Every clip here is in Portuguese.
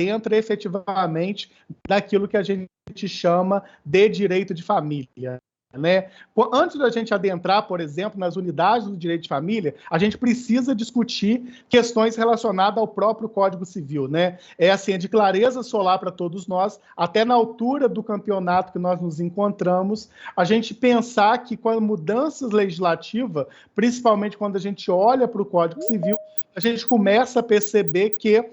entra efetivamente daquilo que a gente chama de direito de família. Né? Antes da gente adentrar, por exemplo, nas unidades do direito de família, a gente precisa discutir questões relacionadas ao próprio Código Civil. Né? É assim, é de clareza solar para todos nós, até na altura do campeonato que nós nos encontramos, a gente pensar que com as mudanças legislativas, principalmente quando a gente olha para o Código Civil, a gente começa a perceber que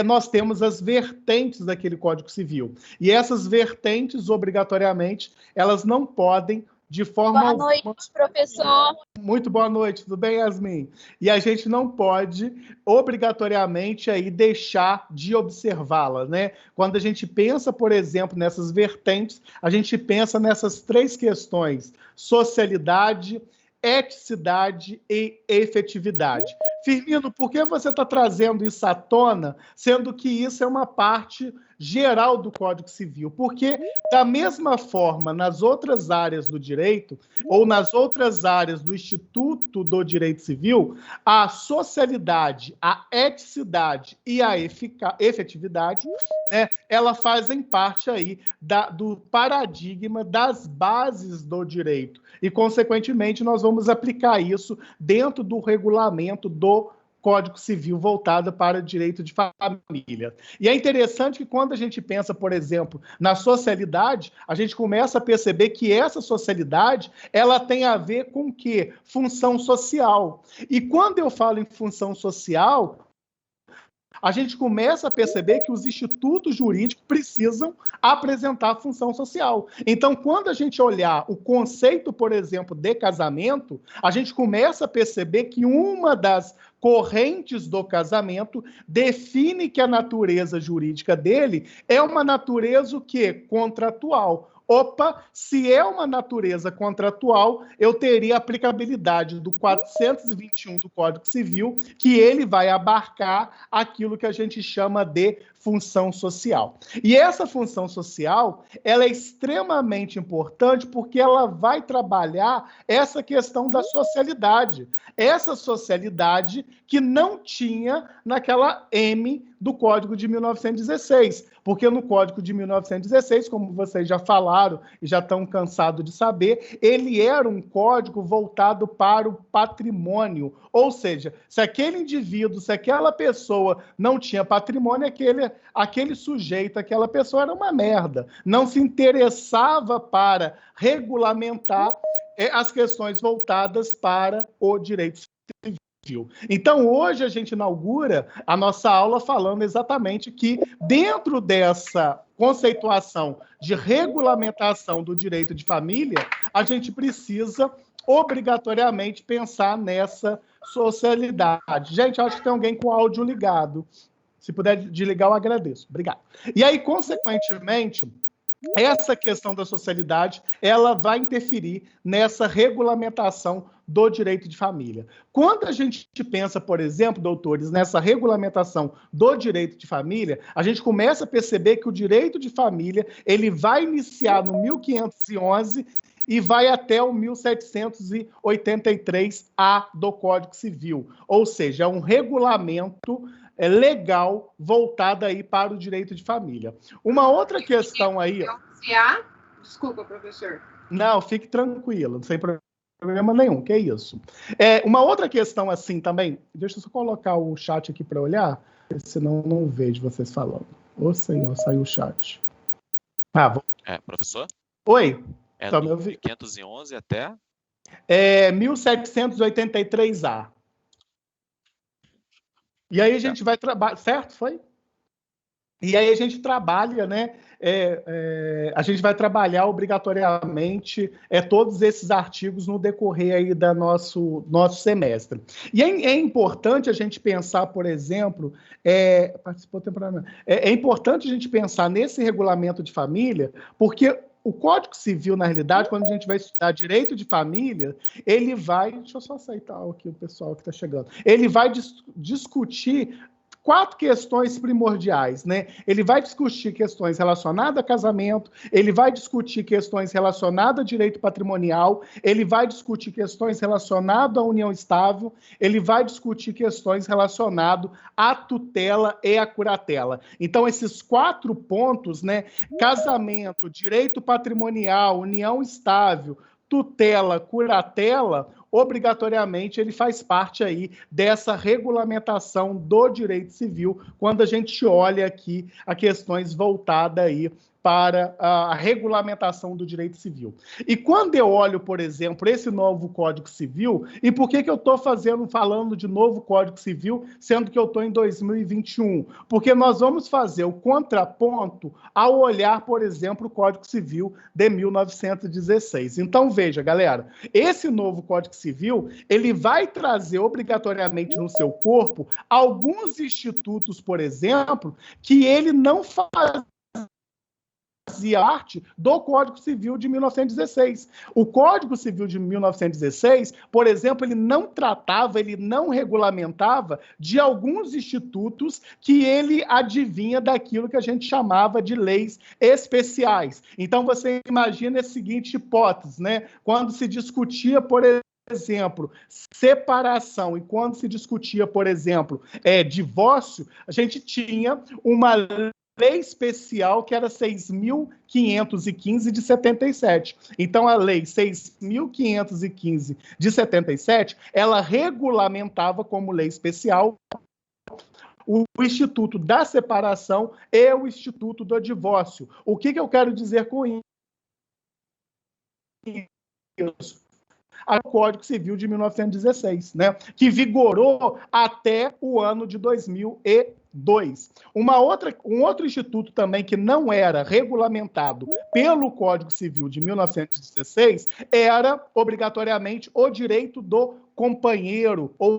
nós temos as vertentes daquele Código Civil. E essas vertentes, obrigatoriamente, elas não podem, de forma alguma... Boa noite, professor. Muito boa noite, tudo bem, Yasmin? E a gente não pode, obrigatoriamente, aí, deixar de observá-la, né? Quando a gente pensa, por exemplo, nessas vertentes, a gente pensa nessas três questões: socialidade, eticidade e efetividade. Firmino, por que você está trazendo isso à tona, sendo que isso é uma parte geral do Código Civil? Porque, da mesma forma, nas outras áreas do direito, ou nas outras áreas do Instituto do Direito Civil, a socialidade, a eticidade e a efetividade, né, elas fazem parte aí do paradigma das bases do direito. E, consequentemente, nós vamos aplicar isso dentro do regulamento do Código Civil voltado para o direito de família. E é interessante que quando a gente pensa, por exemplo, na socialidade, a gente começa a perceber que essa socialidade, ela tem a ver com o quê? Função social. E quando eu falo em função social, a gente começa a perceber que os institutos jurídicos precisam apresentar função social. Então, quando a gente olhar o conceito, por exemplo, de casamento, a gente começa a perceber que uma das correntes do casamento define que a natureza jurídica dele é uma natureza o quê? Contratual. Opa, se é uma natureza contratual, eu teria aplicabilidade do 421 do Código Civil, que ele vai abarcar aquilo que a gente chama de função social. E essa função social, ela é extremamente importante porque ela vai trabalhar essa questão da socialidade. Essa socialidade que não tinha naquela M do Código de 1916. Porque no Código de 1916, como vocês já falaram e já estão cansados de saber, ele era um código voltado para o patrimônio. Ou seja, se aquele indivíduo, se aquela pessoa não tinha patrimônio, aquele sujeito, aquela pessoa era uma merda. Não se interessava para regulamentar as questões voltadas para o direito civil. Então, hoje a gente inaugura a nossa aula falando exatamente que, dentro dessa conceituação de regulamentação do direito de família, a gente precisa obrigatoriamente pensar nessa socialidade. Gente, acho que tem alguém com o áudio ligado. Se puder desligar, eu agradeço. Obrigado. E aí, consequentemente, essa questão da socialidade, ela vai interferir nessa regulamentação do direito de família. Quando a gente pensa, por exemplo, doutores, nessa regulamentação do direito de família, a gente começa a perceber que o direito de família, ele vai iniciar no 1511 e vai até o 1783-A do Código Civil. Ou seja, é um regulamento legal voltada aí para o direito de família. Uma outra questão aí... Desculpa, professor. Não, fique tranquilo, sem problema nenhum, que é isso. Uma outra questão assim também, deixa eu só colocar o chat aqui para olhar, senão não vejo vocês falando. Ô senhor, saiu o chat. Professor? Oi. Do 511 até? 1783A. E aí a gente vai trabalhar, certo? Foi? E aí a gente trabalha, né? A gente vai trabalhar obrigatoriamente todos esses artigos no decorrer aí do nosso semestre. E é importante a gente pensar, por exemplo, participou temporariamente. É importante a gente pensar nesse regulamento de família, porque o Código Civil, na realidade, quando a gente vai estudar direito de família, ele vai... Deixa eu só aceitar aqui o pessoal que está chegando. Ele vai discutir 4 questões primordiais, né? Ele vai discutir questões relacionadas a casamento, ele vai discutir questões relacionadas a direito patrimonial, ele vai discutir questões relacionadas à união estável, ele vai discutir questões relacionadas à tutela e à curatela. Então, esses 4 pontos, né? Casamento, direito patrimonial, união estável, tutela, curatela, obrigatoriamente ele faz parte aí dessa regulamentação do direito civil, quando a gente olha aqui a questões voltadas aí para a regulamentação do direito civil. E quando eu olho, por exemplo, esse novo Código Civil, e por que eu estou falando de novo Código Civil, sendo que eu estou em 2021? Porque nós vamos fazer o contraponto ao olhar, por exemplo, o Código Civil de 1916. Então, veja, galera, esse novo Código Civil, ele vai trazer obrigatoriamente no seu corpo alguns institutos, por exemplo, que ele não fazia parte do Código Civil de 1916. O Código Civil de 1916, por exemplo, ele não tratava, ele não regulamentava de alguns institutos que ele adivinha daquilo que a gente chamava de leis especiais. Então, você imagina a seguinte hipótese, né? Quando se discutia, por exemplo, separação, e quando se discutia, por exemplo, divórcio, a gente tinha uma lei especial que era 6.515 de 77. Então, a lei 6.515 de 77, ela regulamentava como lei especial o Instituto da Separação e o Instituto do Divórcio. O que eu quero dizer com isso? O Código Civil de 1916, né, que vigorou até o ano de 2002. Um outro instituto também que não era regulamentado pelo Código Civil de 1916 era, obrigatoriamente, o direito do companheiro, ou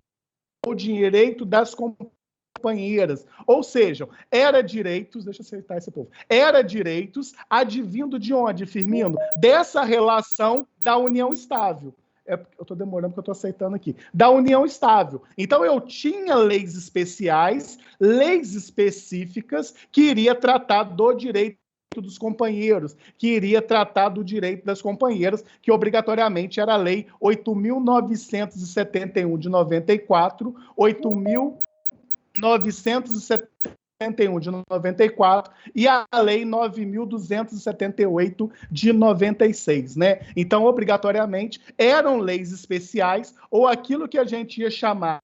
o direito das companheiras. Ou seja, era direitos, deixa eu aceitar esse povo, era direitos advindo de onde, Firmino? Dessa relação da união estável. Eu estou demorando porque eu estou aceitando aqui. Da união estável. Então, eu tinha leis especiais, leis específicas, que iria tratar do direito dos companheiros, que iria tratar do direito das companheiras, que obrigatoriamente era a Lei 8.971 de 94, 8.971 de 94 e a Lei 9.278 de 96, né? Então, obrigatoriamente, eram leis especiais ou aquilo que a gente ia chamar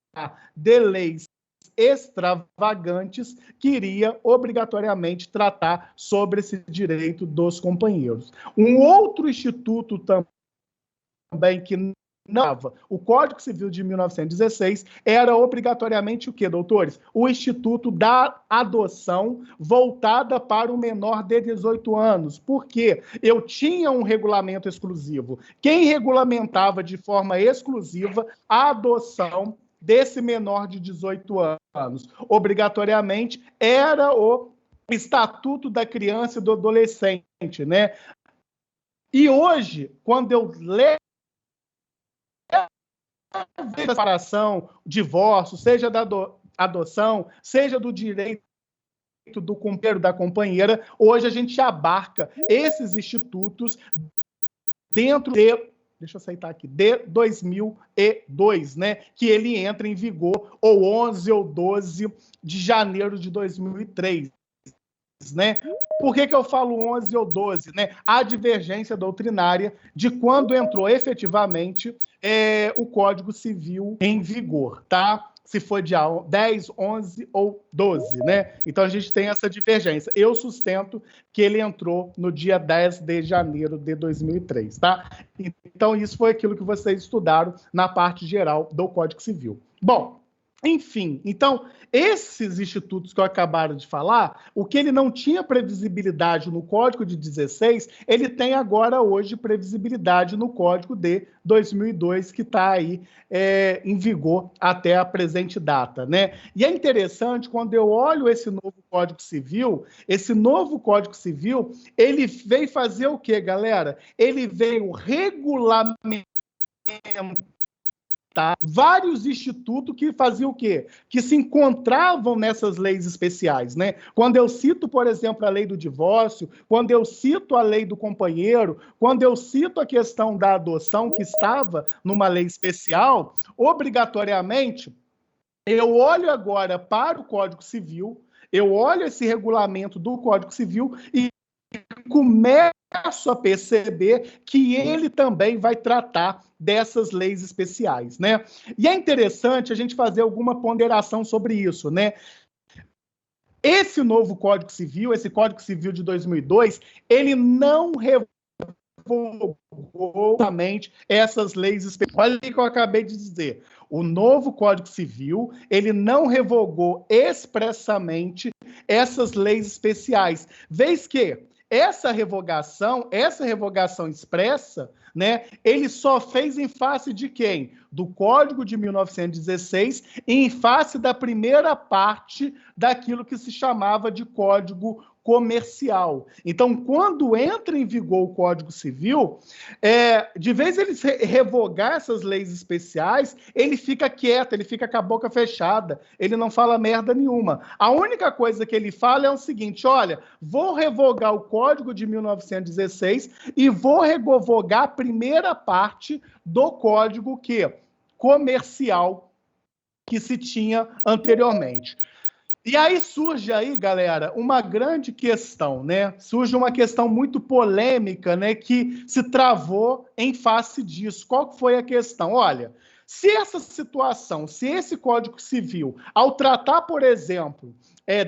de leis extravagantes, que iria obrigatoriamente tratar sobre esse direito dos companheiros. Um outro instituto também que o Código Civil de 1916 era obrigatoriamente o quê, doutores? O Instituto da Adoção voltada para o menor de 18 anos. Por quê? Eu tinha um regulamento exclusivo. Quem regulamentava de forma exclusiva a adoção desse menor de 18 anos, obrigatoriamente, era o Estatuto da Criança e do Adolescente, né? E hoje, quando eu leio separação, divórcio, seja da adoção, seja do direito do companheiro, da companheira, hoje a gente abarca esses institutos dentro de, deixa eu aceitar aqui, de 2002, né, que ele entra em vigor, ou 11 ou 12 de janeiro de 2003, né? Por que eu falo 11 ou 12? Né? A divergência doutrinária de quando entrou efetivamente o Código Civil em vigor, tá? Se foi dia 10, 11 ou 12, né? Então, a gente tem essa divergência. Eu sustento que ele entrou no dia 10 de janeiro de 2003, tá? Então, isso foi aquilo que vocês estudaram na parte geral do Código Civil. Bom, enfim, então, esses institutos que eu acabaram de falar, o que ele não tinha previsibilidade no Código de 16, ele tem agora hoje previsibilidade no Código de 2002, que está aí em vigor até a presente data, né? E é interessante, quando eu olho esse novo Código Civil, ele veio fazer o quê, galera? Ele veio regulamentar vários institutos que faziam o quê? Que se encontravam nessas leis especiais, né? Quando eu cito, por exemplo, a lei do divórcio, quando eu cito a lei do companheiro, quando eu cito a questão da adoção, que estava numa lei especial, obrigatoriamente, eu olho agora para o Código Civil, eu olho esse regulamento do Código Civil e começo a perceber que ele também vai tratar dessas leis especiais, né? E é interessante a gente fazer alguma ponderação sobre isso, né? Esse novo Código Civil, esse Código Civil de 2002, ele não revogou somente essas leis especiais. Olha o que eu acabei de dizer. O novo Código Civil, ele não revogou expressamente essas leis especiais, vez que essa revogação expressa, né, ele só fez em face de quem? Do Código de 1916 e em face da primeira parte daquilo que se chamava de Código Comercial. Então, quando entra em vigor o Código Civil, de vez ele revogar essas leis especiais, ele fica quieto, ele fica com a boca fechada, ele não fala merda nenhuma. A única coisa que ele fala é o seguinte: olha, vou revogar o Código de 1916 e vou revogar a primeira parte do Código Comercial que se tinha anteriormente. E aí surge aí, galera, uma grande questão, né? Surge uma questão muito polêmica, né, que se travou em face disso. Qual foi a questão? Olha, se essa situação, se esse Código Civil, ao tratar, por exemplo,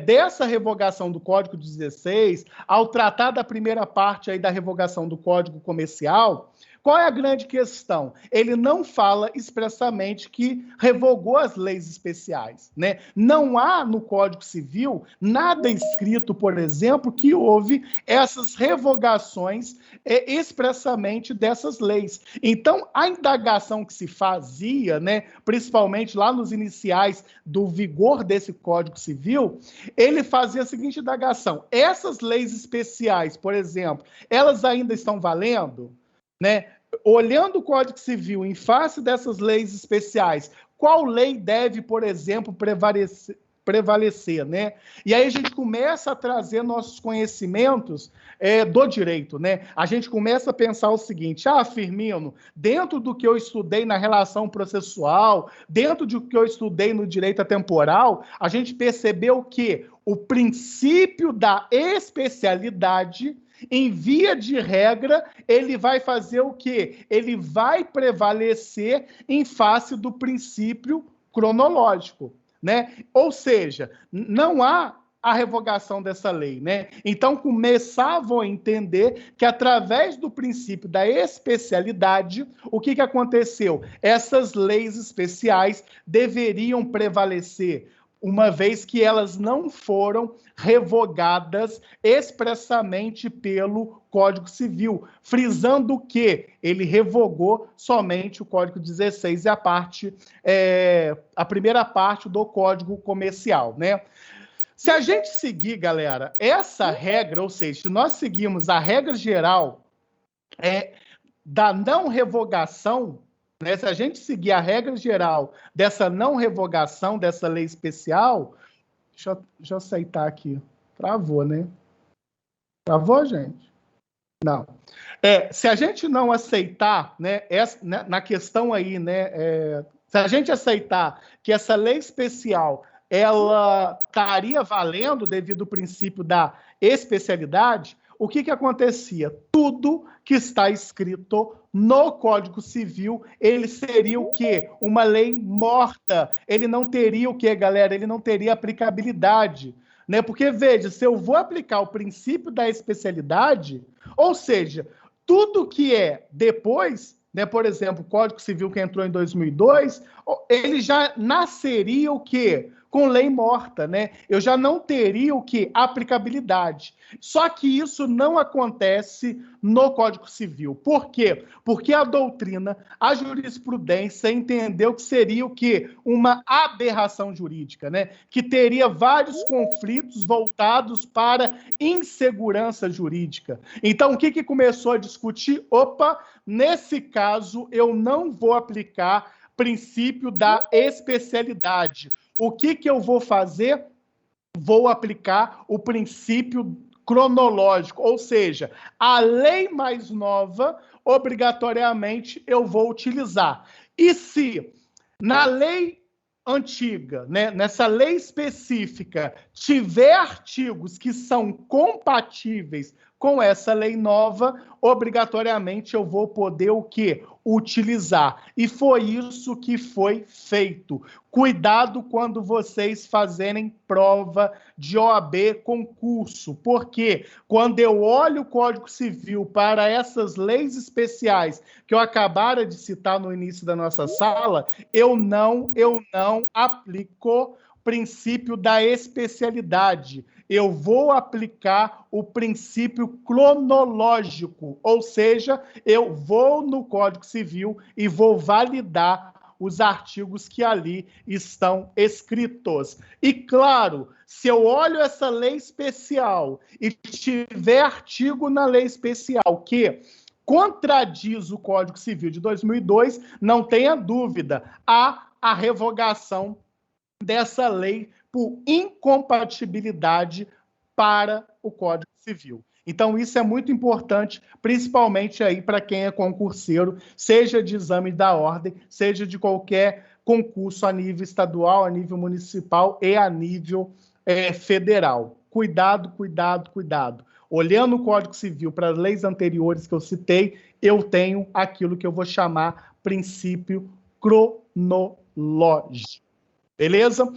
dessa revogação do Código 16, ao tratar da primeira parte aí da revogação do Código Comercial, qual é a grande questão? Ele não fala expressamente que revogou as leis especiais, né? Não há no Código Civil nada escrito, por exemplo, que houve essas revogações expressamente dessas leis. Então, a indagação que se fazia, né, principalmente lá nos iniciais do vigor desse Código Civil, ele fazia a seguinte indagação: essas leis especiais, por exemplo, elas ainda estão valendo? Né? Olhando o Código Civil em face dessas leis especiais, qual lei deve, por exemplo, prevalecer, né? E aí a gente começa a trazer nossos conhecimentos do direito, né? A gente começa a pensar o seguinte: Firmino, dentro do que eu estudei na relação processual, dentro do que eu estudei no direito atemporal, a gente percebeu que o princípio da especialidade, em via de regra, ele vai fazer o quê? Ele vai prevalecer em face do princípio cronológico, né? Ou seja, não há a revogação dessa lei, né? Então, começavam a entender que, através do princípio da especialidade, o que aconteceu? Essas leis especiais deveriam prevalecer, uma vez que elas não foram revogadas expressamente pelo Código Civil, frisando que ele revogou somente o Código 16 e a primeira parte do Código Comercial, né? Se a gente seguir, galera, essa regra, ou seja, se nós seguirmos a regra geral da não revogação, né, se a gente seguir a regra geral dessa não revogação, dessa lei especial, deixa eu aceitar aqui. Travou, né? Travou, gente? Não. Se a gente não aceitar, né, na questão aí, né, se a gente aceitar que essa lei especial ela estaria valendo devido ao princípio da especialidade, o que acontecia? Tudo que está escrito no Código Civil, ele seria o quê? Uma lei morta. Ele não teria o quê, galera? Ele não teria aplicabilidade, né? Porque, veja, se eu vou aplicar o princípio da especialidade, ou seja, tudo que é depois, né, por exemplo, o Código Civil que entrou em 2002, ele já nasceria o quê? Com lei morta, né? Eu já não teria o quê? Aplicabilidade. Só que isso não acontece no Código Civil. Por quê? Porque a doutrina, a jurisprudência entendeu que seria o quê? Uma aberração jurídica, né? Que teria vários conflitos voltados para insegurança jurídica. Então, o que começou a discutir? Opa, nesse caso, eu não vou aplicar princípio da especialidade. O que eu vou fazer? Vou aplicar o princípio cronológico, ou seja, a lei mais nova, obrigatoriamente, eu vou utilizar. E se na lei antiga, né, nessa lei específica, tiver artigos que são compatíveis com essa lei nova, obrigatoriamente eu vou poder o quê? Utilizar. E foi isso que foi feito. Cuidado quando vocês fazerem prova de OAB concurso, porque quando eu olho o Código Civil para essas leis especiais que eu acabara de citar no início da nossa sala, eu não aplico o princípio da especialidade. Eu vou aplicar o princípio cronológico, ou seja, eu vou no Código Civil e vou validar os artigos que ali estão escritos. E, claro, se eu olho essa lei especial e tiver artigo na lei especial que contradiz o Código Civil de 2002, não tenha dúvida, há a revogação dessa lei por incompatibilidade para o Código Civil. Então, isso é muito importante, principalmente aí para quem é concurseiro, seja de exame da ordem, seja de qualquer concurso a nível estadual, a nível municipal e a nível federal. Cuidado, cuidado, cuidado. Olhando o Código Civil para as leis anteriores que eu citei, eu tenho aquilo que eu vou chamar princípio cronológico. Beleza?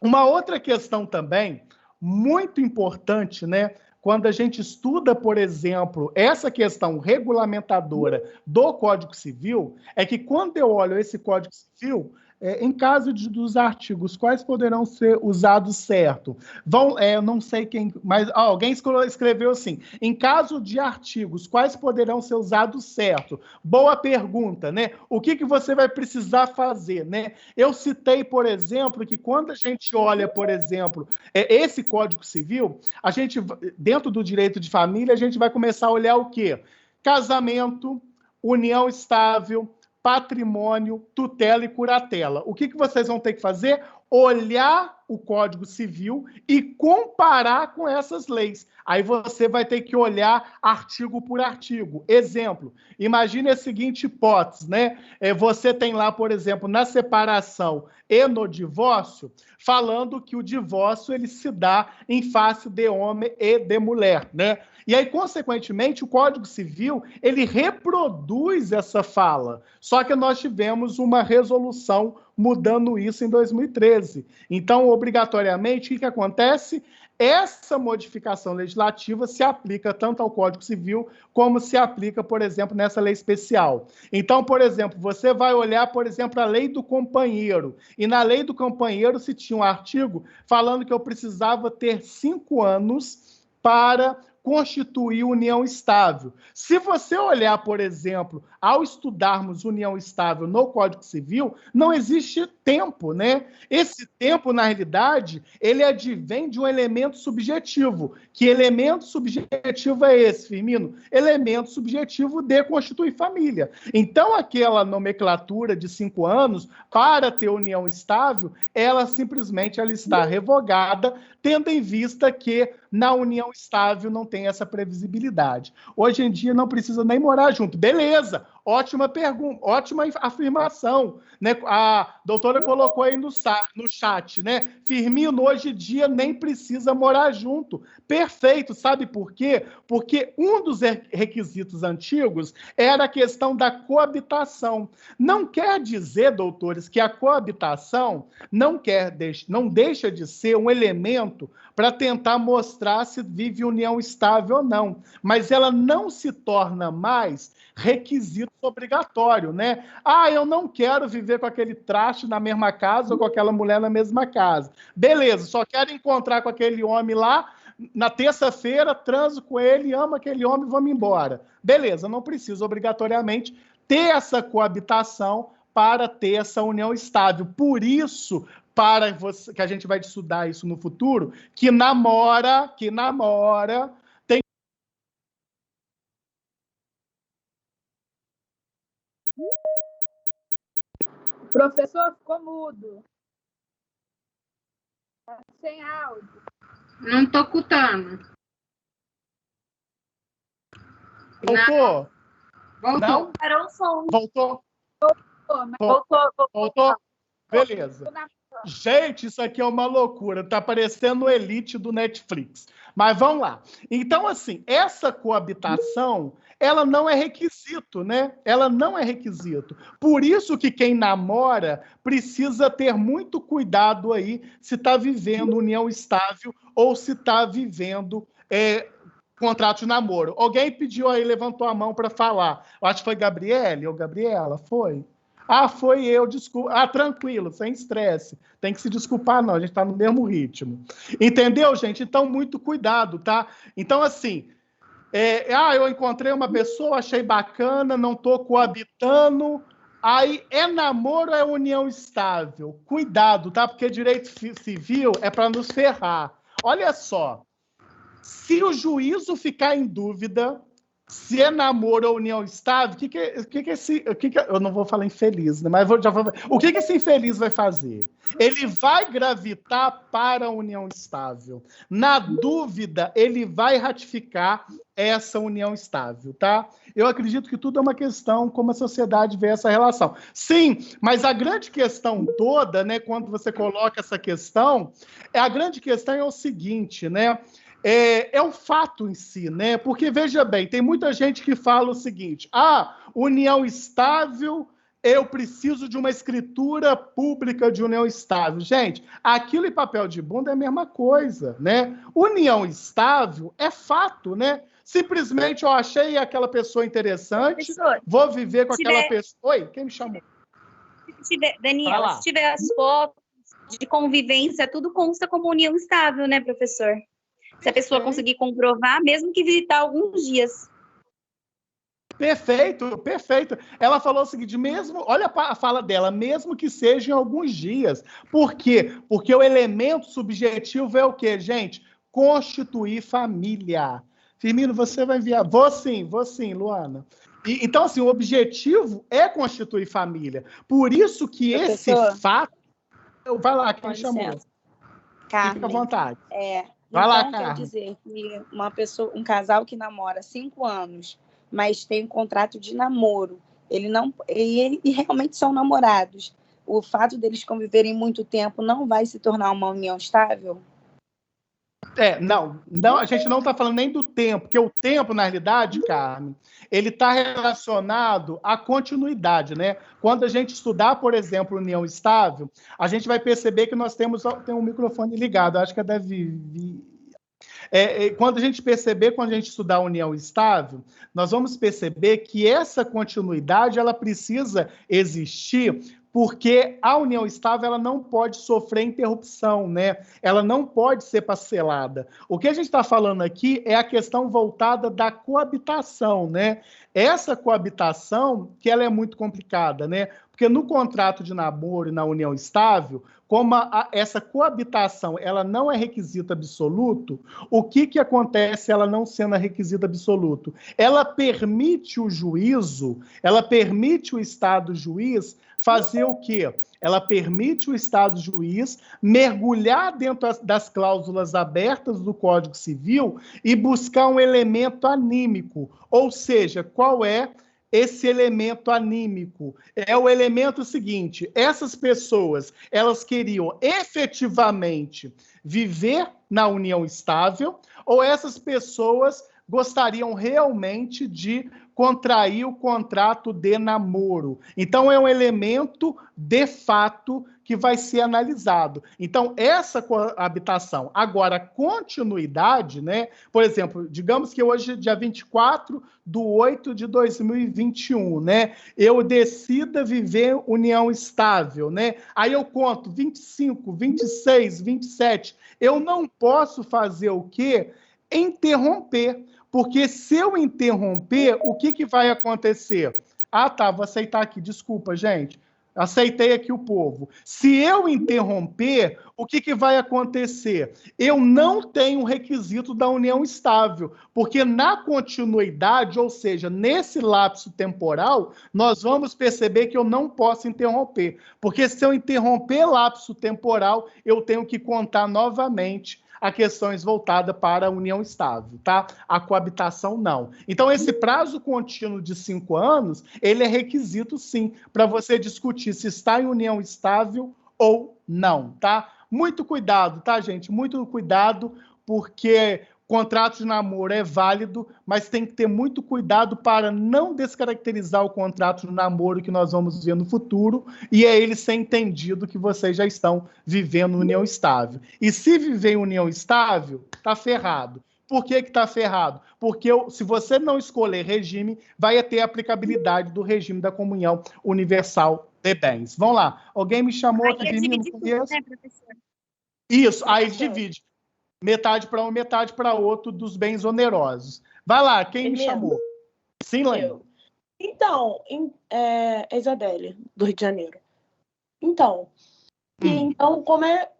Uma outra questão também, muito importante, né? Quando a gente estuda, por exemplo, essa questão regulamentadora do Código Civil, é que quando eu olho esse Código Civil, em caso dos artigos, quais poderão ser usados certo? Eu não sei quem, mas alguém escreveu assim, em caso de artigos, quais poderão ser usados certo? Boa pergunta, né? O que você vai precisar fazer, né? Eu citei, por exemplo, que quando a gente olha, por exemplo, esse Código Civil, a gente, dentro do direito de família, a gente vai começar a olhar o quê? Casamento, união estável, patrimônio, tutela e curatela. O que vocês vão ter que fazer? Olhar o Código Civil e comparar com essas leis. Aí você vai ter que olhar artigo por artigo. Exemplo, imagine a seguinte hipótese, né? Você tem lá, por exemplo, na separação e no divórcio, falando que o divórcio ele se dá em face de homem e de mulher, né? E aí, consequentemente, o Código Civil, ele reproduz essa fala. Só que nós tivemos uma resolução mudando isso em 2013. Então, obrigatoriamente, o que acontece? Essa modificação legislativa se aplica tanto ao Código Civil como se aplica, por exemplo, nessa lei especial. Então, por exemplo, você vai olhar, por exemplo, a lei do companheiro. E na lei do companheiro se tinha um artigo falando que eu precisava ter 5 anos para constituir união estável. Se você olhar, por exemplo, ao estudarmos união estável no Código Civil, não existe tempo, né? Esse tempo, na realidade, ele advém de um elemento subjetivo. Que elemento subjetivo é esse, Firmino? Elemento subjetivo de constituir família. Então, aquela nomenclatura de 5 anos, para ter união estável, ela simplesmente está revogada, tendo em vista que na união estável não tem essa previsibilidade. Hoje em dia não precisa nem morar junto. Beleza, ótima pergunta, ótima afirmação, né? A doutora colocou aí no chat, né? Firmino, hoje em dia nem precisa morar junto. Perfeito, sabe por quê? Porque um dos requisitos antigos era a questão da coabitação. Não quer dizer, doutores, que a coabitação não deixa de ser um elemento para tentar mostrar se vive união estável ou não, mas ela não se torna mais requisito obrigatório, né? Eu não quero viver com aquele traste na mesma casa ou com aquela mulher na mesma casa. Beleza, só quero encontrar com aquele homem lá, na terça-feira, transo com ele, amo aquele homem e vamos embora. Beleza, não preciso obrigatoriamente ter essa coabitação para ter essa união estável. Por isso, para você, que a gente vai estudar isso no futuro, que namora, tem... Professor, ficou mudo. Tá sem áudio. Não estou escutando. Voltou? Voltou. Não? Parou o som. Voltou? Voltou. Beleza. Gente, isso aqui é uma loucura. Tá parecendo o Elite do Netflix. Mas vamos lá. Então, assim, essa coabitação, ela não é requisito, né? Ela não é requisito. Por isso que quem namora precisa ter muito cuidado aí se está vivendo união estável ou se está vivendo contrato de namoro. Alguém pediu aí, levantou a mão para falar. Eu acho que foi Gabriele ou Gabriela, foi? Ah, foi eu, desculpa. Ah, tranquilo, sem estresse. Tem que se desculpar, não, a gente está no mesmo ritmo. Entendeu, gente? Então, muito cuidado, tá? Então, assim, eu encontrei uma pessoa, achei bacana, não estou coabitando, aí é namoro ou é união estável? Cuidado, tá? Porque direito civil é para nos ferrar. Olha só, se o juízo ficar em dúvida se é namoro ou união estável, eu não vou falar infeliz, né? Mas o que esse infeliz vai fazer? Ele vai gravitar para a união estável. Na dúvida, ele vai ratificar essa união estável, tá? Eu acredito que tudo é uma questão como a sociedade vê essa relação. Sim, mas a grande questão toda, né, quando você coloca essa questão, a grande questão é o seguinte, né? É o fato em si, né? Porque, veja bem, tem muita gente que fala o seguinte: união estável, eu preciso de uma escritura pública de união estável. Gente, aquilo em papel de bunda é a mesma coisa, né? União estável é fato, né? Simplesmente eu achei aquela pessoa interessante, Professor, vou viver com aquela pessoa... Oi, quem me chamou? Daniela, se tiver as fotos de convivência, tudo consta como união estável, né, professor? Se a pessoa conseguir comprovar, mesmo que visitar alguns dias. Perfeito, perfeito. Ela falou o seguinte, olha a fala dela, mesmo que seja em alguns dias. Por quê? Porque o elemento subjetivo é o quê, gente? Constituir família. Firmino, você vai enviar? Vou sim, Luana. Então, assim, o objetivo é constituir família. Por isso que Professor, esse fato... Vai lá, quem chamou? Carmen. Fica à vontade. Vai lá, então, quer dizer que um casal que namora 5 anos, mas tem um contrato de namoro, ele realmente são namorados, o fato deles conviverem muito tempo não vai se tornar uma união estável? Não, a gente não está falando nem do tempo, porque o tempo, na realidade, Carmen, ele está relacionado à continuidade, né? Quando a gente estudar, por exemplo, união estável, a gente vai perceber que nós temos um microfone ligado, acho que é da Vivi. Quando a gente estudar a união estável, nós vamos perceber que essa continuidade ela precisa existir porque a união estável ela não pode sofrer interrupção, né? Ela não pode ser parcelada. O que a gente está falando aqui é a questão voltada da coabitação, né? Essa coabitação que ela é muito complicada, né? Porque no contrato de namoro e na união estável, como essa coabitação ela não é requisito absoluto, o que acontece ela não sendo requisito absoluto? Ela permite o juízo, ela permite o Estado juiz fazer o quê? Ela permite o Estado juiz mergulhar dentro das cláusulas abertas do Código Civil e buscar um elemento anímico. Ou seja, qual é esse elemento anímico? É o elemento seguinte: essas pessoas, elas queriam efetivamente viver na união estável ou essas pessoas gostariam realmente de contrair o contrato de namoro. Então, é um elemento de fato que vai ser analisado. Então, essa coabitação. Agora, continuidade, né? Por exemplo, digamos que hoje, dia 24/8/2021, né? Eu decida viver união estável, né? Aí eu conto 25, 26, 27. Eu não posso fazer o quê? Interromper. Porque se eu interromper, o que vai acontecer? Vou aceitar aqui, desculpa, gente. aceitei aqui o povo. Se eu interromper, o que vai acontecer? Eu não tenho requisito da união estável, porque na continuidade, ou seja, nesse lapso temporal, nós vamos perceber que eu não posso interromper, porque se eu interromper lapso temporal, eu tenho que contar novamente a questões voltadas para a união estável, tá? A coabitação, não. Então, esse prazo contínuo de 5 anos, ele é requisito, sim, para você discutir se está em união estável ou não, tá? Muito cuidado, tá, gente? Muito cuidado, porque contrato de namoro é válido, mas tem que ter muito cuidado para não descaracterizar o contrato de namoro que nós vamos ver no futuro e é ele ser entendido que vocês já estão vivendo união estável. E se viver em união estável, tá ferrado. Por que tá ferrado? Porque se você não escolher regime, vai ter a aplicabilidade do regime da comunhão universal de bens. Vamos lá. Alguém me chamou aqui de mim, não conheço? Né, professor? Isso, aí divide. Metade para um, metade para outro dos bens onerosos. Vai lá, quem me chamou? Sim, Laine. Então, Isabelle, do Rio de Janeiro. Então,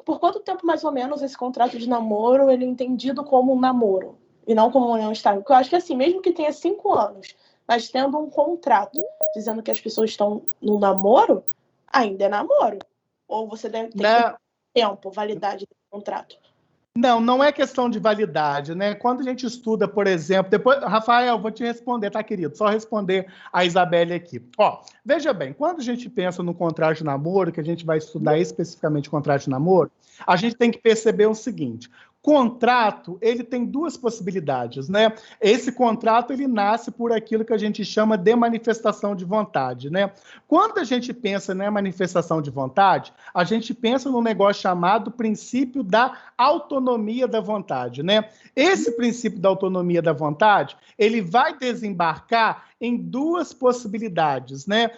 por quanto tempo mais ou menos esse contrato de namoro ele é entendido como um namoro e não como uma união estável? Porque eu acho que assim, mesmo que tenha 5 anos, mas tendo um contrato dizendo que as pessoas estão no namoro, ainda é namoro. Ou você deve ter tempo, validade do contrato. Não é questão de validade, né? Quando a gente estuda, por exemplo, depois, Rafael, vou te responder, tá, querido? Só responder a Isabelle aqui. Ó, veja bem, quando a gente pensa no contrato de namoro, que a gente vai estudar especificamente o contrato de namoro, a gente tem que perceber o seguinte: contrato, ele tem 2 possibilidades, né? Esse contrato, ele nasce por aquilo que a gente chama de manifestação de vontade, né? Quando a gente pensa na manifestação de vontade, a gente pensa num negócio chamado princípio da autonomia da vontade, né? Esse princípio da autonomia da vontade, ele vai desembarcar em 2 possibilidades, né?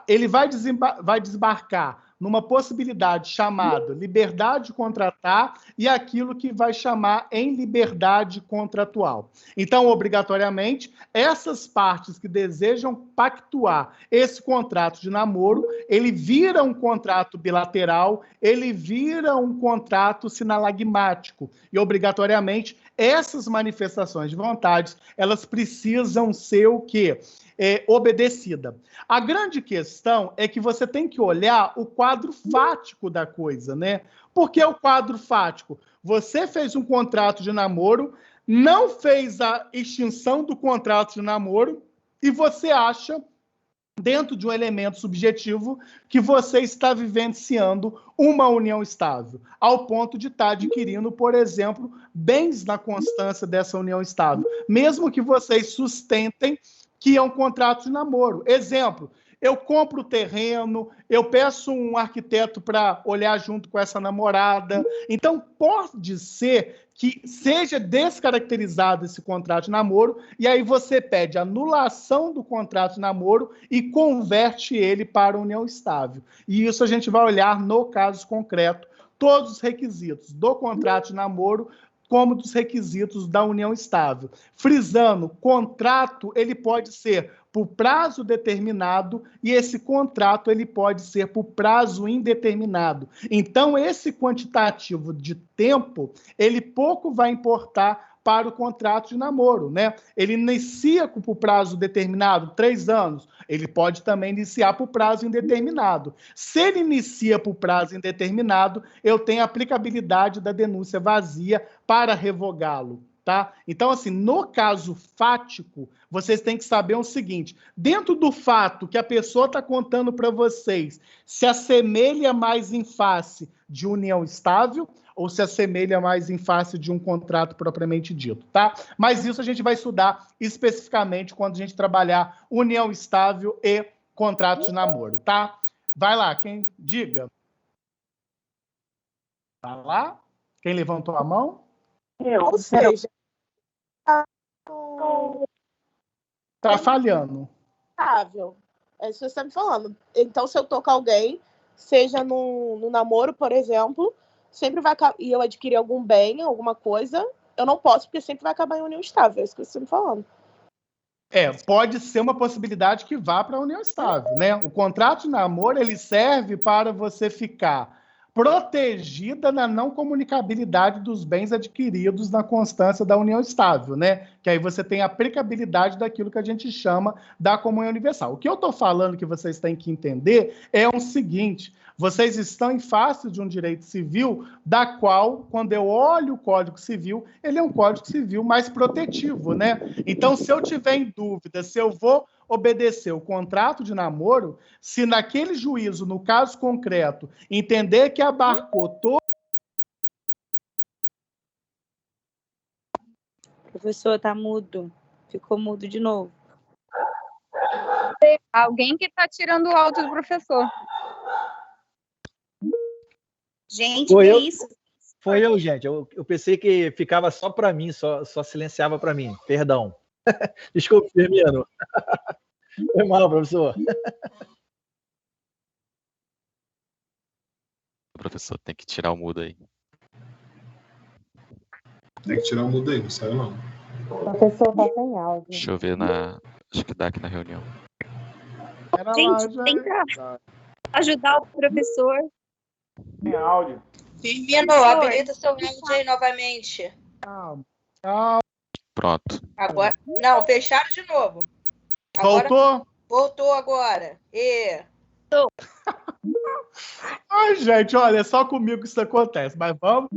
Ele vai desembarcar numa possibilidade chamada liberdade de contratar e aquilo que vai chamar em liberdade contratual. Então, obrigatoriamente, essas partes que desejam pactuar esse contrato de namoro, ele vira um contrato bilateral, ele vira um contrato sinalagmático. E, obrigatoriamente, essas manifestações de vontades, elas precisam ser o quê? Obedecida. A grande questão é que você tem que olhar o quadro fático da coisa, né? Por que o quadro fático? Você fez um contrato de namoro, não fez a extinção do contrato de namoro e você acha, dentro de um elemento subjetivo, que você está vivenciando uma união estável, ao ponto de estar adquirindo, por exemplo, bens na constância dessa união estável, mesmo que vocês sustentem que é um contrato de namoro. Exemplo, eu compro o terreno, eu peço um arquiteto para olhar junto com essa namorada. Então, pode ser que seja descaracterizado esse contrato de namoro, e aí você pede anulação do contrato de namoro e converte ele para união estável. E isso a gente vai olhar no caso concreto, todos os requisitos do contrato de namoro, como dos requisitos da união estável. Frisando, contrato ele pode ser por prazo determinado e esse contrato ele pode ser por prazo indeterminado. Então, esse quantitativo de tempo, ele pouco vai importar para o contrato de namoro, né? Ele inicia por prazo determinado, 3 anos. Ele pode também iniciar por prazo indeterminado. Se ele inicia por prazo indeterminado, eu tenho a aplicabilidade da denúncia vazia para revogá-lo, tá? Então, assim, no caso fático, vocês têm que saber o seguinte: dentro do fato que a pessoa está contando para vocês, se assemelha mais em face de união estável ou se assemelha mais em face de um contrato propriamente dito, tá? Mas isso a gente vai estudar especificamente quando a gente trabalhar união estável e contrato de namoro, tá? Vai lá, quem diga. Vai lá. Quem levantou a mão? Ou seja, tá falhando. É isso que você está me falando. Então, se eu tô com alguém, seja no namoro, por exemplo, sempre vai e eu adquirir algum bem, alguma coisa, eu não posso, porque sempre vai acabar em união estável. É isso que você está me falando. Pode ser uma possibilidade que vá para a união estável, né? O contrato de namoro, ele serve para você ficar protegida na não comunicabilidade dos bens adquiridos na constância da união estável, né? Que aí você tem a aplicabilidade daquilo que a gente chama da comunhão universal. O que eu estou falando que vocês têm que entender é o seguinte: vocês estão em face de um direito civil da qual, quando eu olho o Código Civil, ele é um Código Civil mais protetivo, né? Então, se eu tiver em dúvida se eu vou obedecer o contrato de namoro, se naquele juízo, no caso concreto, entender que abarcou todo... Professor, tá mudo. Ficou mudo de novo. Alguém que tá tirando o áudio do professor. Gente, que isso? Foi eu, gente. Eu pensei que ficava só para mim, só silenciava para mim. Perdão. Desculpe, Firmino. Foi mal, professor. Professor, tem que tirar o mudo aí. Tem que tirar o mudo aí, não saiu não. Professor, tá sem áudio. Deixa eu ver acho que dá aqui na reunião. Gente, tenta ajudar o professor. Tem áudio. Firmino, habilita seu áudio aí novamente. Pronto. Agora, não, fecharam de novo. Agora, Voltou? Voltou agora. Ai, gente, olha, é só comigo que isso acontece, mas vamos...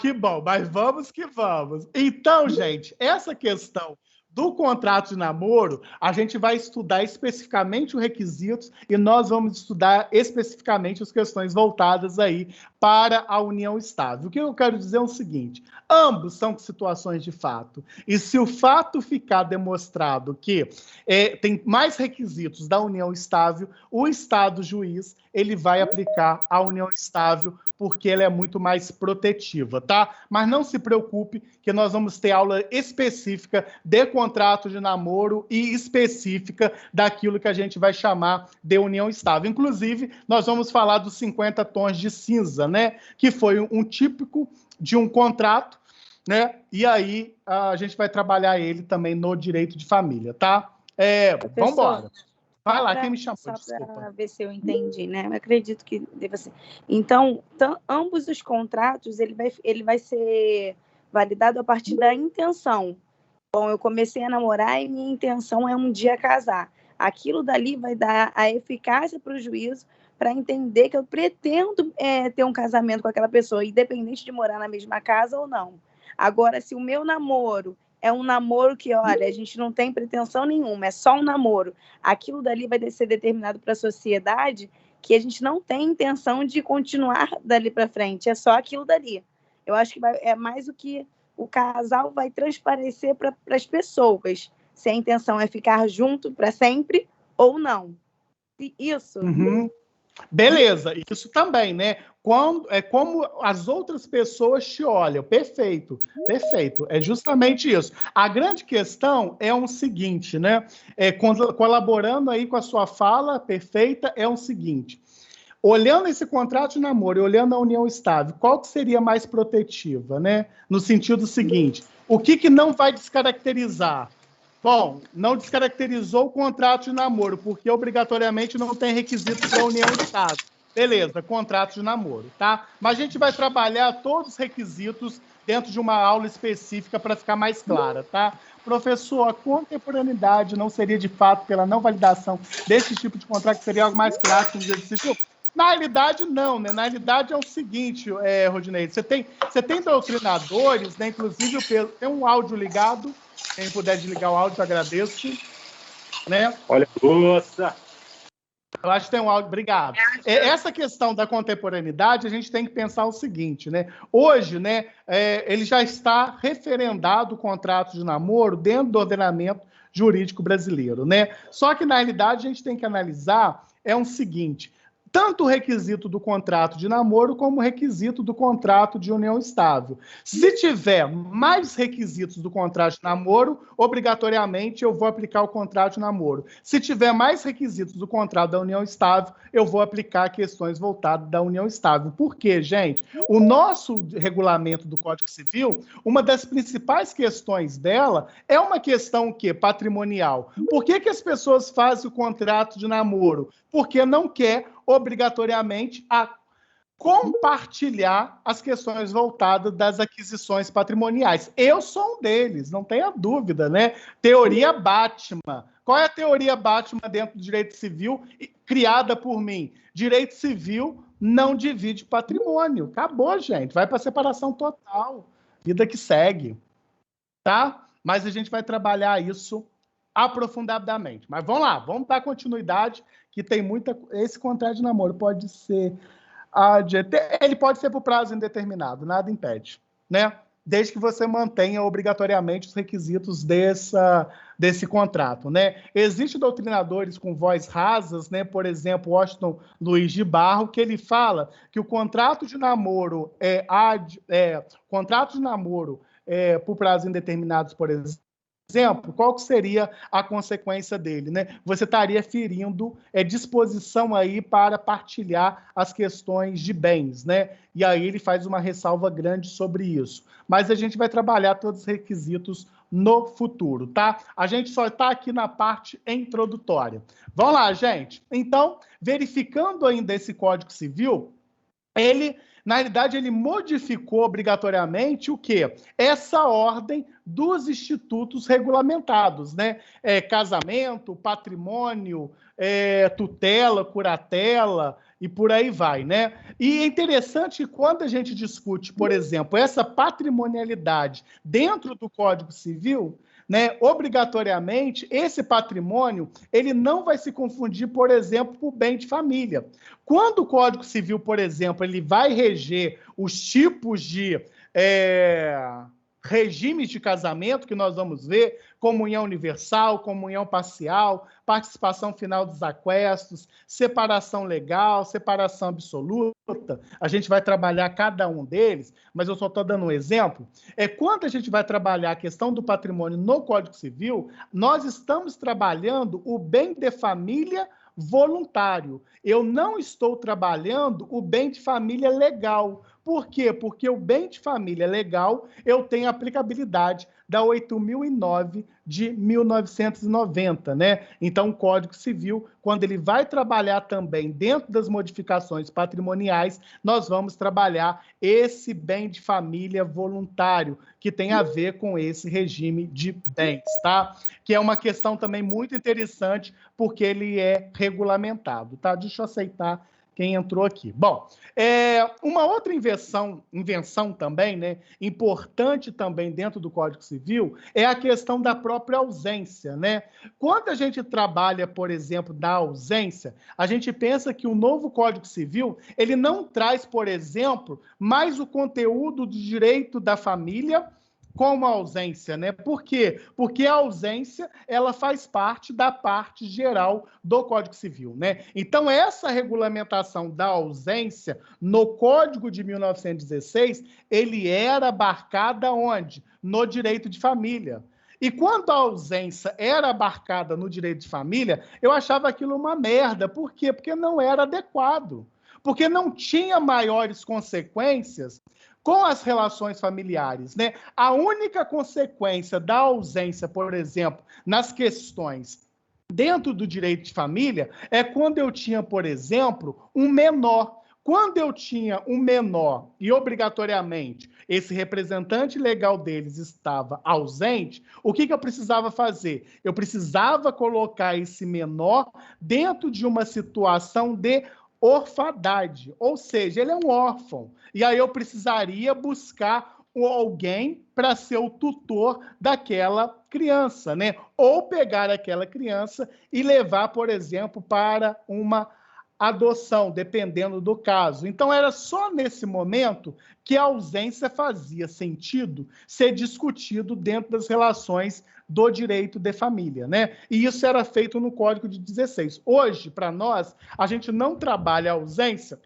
que bom, mas vamos que vamos. Então, gente, essa questão do contrato de namoro, a gente vai estudar especificamente os requisitos e nós vamos estudar especificamente as questões voltadas aí para a união estável. O que eu quero dizer é o seguinte: ambos são situações de fato. E se o fato ficar demonstrado que tem mais requisitos da união estável, o Estado juiz ele vai aplicar a união estável porque ela é muito mais protetiva, tá? Mas não se preocupe que nós vamos ter aula específica de contrato de namoro e específica daquilo que a gente vai chamar de união estável. Inclusive, nós vamos falar dos 50 tons de cinza, né? Que foi um típico de um contrato, né? E aí a gente vai trabalhar ele também no direito de família, tá? Vamos embora. Vai lá, quem me chamou? Só para ver se eu entendi, né? Eu acredito que deva ser. Então, ambos os contratos, ele vai ser validado a partir da intenção. Bom, eu comecei a namorar e minha intenção é um dia casar. Aquilo dali vai dar a eficácia para o juízo para entender que eu pretendo ter um casamento com aquela pessoa, independente de morar na mesma casa ou não. Agora, se o meu namoro é um namoro que, olha, a gente não tem pretensão nenhuma, é só um namoro. Aquilo dali vai ser determinado para a sociedade que a gente não tem intenção de continuar dali para frente, é só aquilo dali. Eu acho que é mais o que o casal vai transparecer para as pessoas, se a intenção é ficar junto para sempre ou não. Isso. Uhum. Beleza, isso também, né? Como as outras pessoas te olham. Perfeito, perfeito. É justamente isso. A grande questão é o seguinte, né? Colaborando aí com a sua fala perfeita, é o seguinte: olhando esse contrato de namoro e olhando a união estável, qual que seria mais protetiva, né? No sentido seguinte, o que não vai descaracterizar? Bom, não descaracterizou o contrato de namoro, porque obrigatoriamente não tem requisito para a união estável. Beleza, contrato de namoro, tá? Mas a gente vai trabalhar todos os requisitos dentro de uma aula específica para ficar mais clara, tá? Professor, a contemporaneidade não seria de fato pela não validação desse tipo de contrato, que seria algo mais clássico no direito civil? Na realidade, não, né? Na realidade é o seguinte, Rodinei, você tem doutrinadores, né? Inclusive tem um áudio ligado. Quem puder desligar o áudio, agradeço. Né? Olha, moça! Eu acho que tem um áudio. Obrigado. Essa questão da contemporaneidade, a gente tem que pensar o seguinte, né? Hoje, né, ele já está referendado o contrato de namoro dentro do ordenamento jurídico brasileiro, né? Só que, na realidade, a gente tem que analisar o seguinte: tanto o requisito do contrato de namoro como o requisito do contrato de união estável. Se tiver mais requisitos do contrato de namoro, obrigatoriamente eu vou aplicar o contrato de namoro. Se tiver mais requisitos do contrato da união estável, eu vou aplicar questões voltadas da união estável. Por quê, gente? O nosso regulamento do Código Civil, uma das principais questões dela é uma questão que patrimonial. Por que as pessoas fazem o contrato de namoro? Porque não quer obrigatoriamente a compartilhar as questões voltadas das aquisições patrimoniais. Eu sou um deles, não tenha dúvida, né? Teoria Batman. Qual é a teoria Batman dentro do direito civil criada por mim? Direito civil não divide patrimônio. Acabou, gente. Vai para separação total. Vida que segue. Tá? Mas a gente vai trabalhar isso aprofundadamente. Mas vamos lá, vamos dar continuidade, que tem muita... Esse contrato de namoro pode ser... Ele pode ser por prazo indeterminado, nada impede, né? Desde que você mantenha obrigatoriamente os requisitos desse contrato, né? Existem doutrinadores com voz rasas, né? Por exemplo, Washington Luiz de Barro, que ele fala que o contrato de namoro por prazo indeterminados, por exemplo, qual que seria a consequência dele, né? Você estaria ferindo disposição aí para partilhar as questões de bens, né? E aí ele faz uma ressalva grande sobre isso. Mas a gente vai trabalhar todos os requisitos no futuro, tá? A gente só está aqui na parte introdutória. Vamos lá, gente. Então, verificando ainda esse Código Civil, na realidade, ele modificou obrigatoriamente o quê? Essa ordem dos institutos regulamentados, né? Casamento, patrimônio, tutela, curatela e por aí vai, né? E é interessante que quando a gente discute, por exemplo, essa patrimonialidade dentro do Código Civil, né, obrigatoriamente, esse patrimônio ele não vai se confundir, por exemplo, com o bem de família. Quando o Código Civil, por exemplo, ele vai reger os tipos de regimes de casamento que nós vamos ver, comunhão universal, comunhão parcial, participação final dos aquestos, separação legal, separação absoluta, a gente vai trabalhar cada um deles, mas eu só estou dando um exemplo. Quando a gente vai trabalhar a questão do patrimônio no Código Civil, nós estamos trabalhando o bem de família voluntário. Eu não estou trabalhando o bem de família legal. Por quê? Porque o bem de família legal, eu tenho aplicabilidade da 8.009 de 1990, né? Então, o Código Civil, quando ele vai trabalhar também dentro das modificações patrimoniais, nós vamos trabalhar esse bem de família voluntário, que tem a ver com esse regime de bens, tá? Que é uma questão também muito interessante, porque ele é regulamentado, tá? Deixa eu aceitar quem entrou aqui. Bom, uma outra invenção também, né, importante também dentro do Código Civil, é a questão da própria ausência, né? Quando a gente trabalha, por exemplo, da ausência, a gente pensa que o novo Código Civil, ele não traz, por exemplo, mais o conteúdo do direito da família como a ausência, né? Por quê? Porque a ausência, ela faz parte da parte geral do Código Civil, né? Então, essa regulamentação da ausência no Código de 1916, ele era abarcada onde? No direito de família. E quando a ausência era abarcada no direito de família, eu achava aquilo uma merda. Por quê? Porque não era adequado. Porque não tinha maiores consequências com as relações familiares, né? A única consequência da ausência, por exemplo, nas questões dentro do direito de família, é quando eu tinha, por exemplo, um menor. Quando eu tinha um menor e, obrigatoriamente, esse representante legal deles estava ausente, o que eu precisava fazer? Eu precisava colocar esse menor dentro de uma situação de orfandade, ou seja, ele é um órfão. E aí eu precisaria buscar alguém para ser o tutor daquela criança, né? Ou pegar aquela criança e levar, por exemplo, para uma adoção, dependendo do caso. Então, era só nesse momento que a ausência fazia sentido ser discutido dentro das relações do direito de família, né? E isso era feito no Código de 16. Hoje, para nós, a gente não trabalha a ausência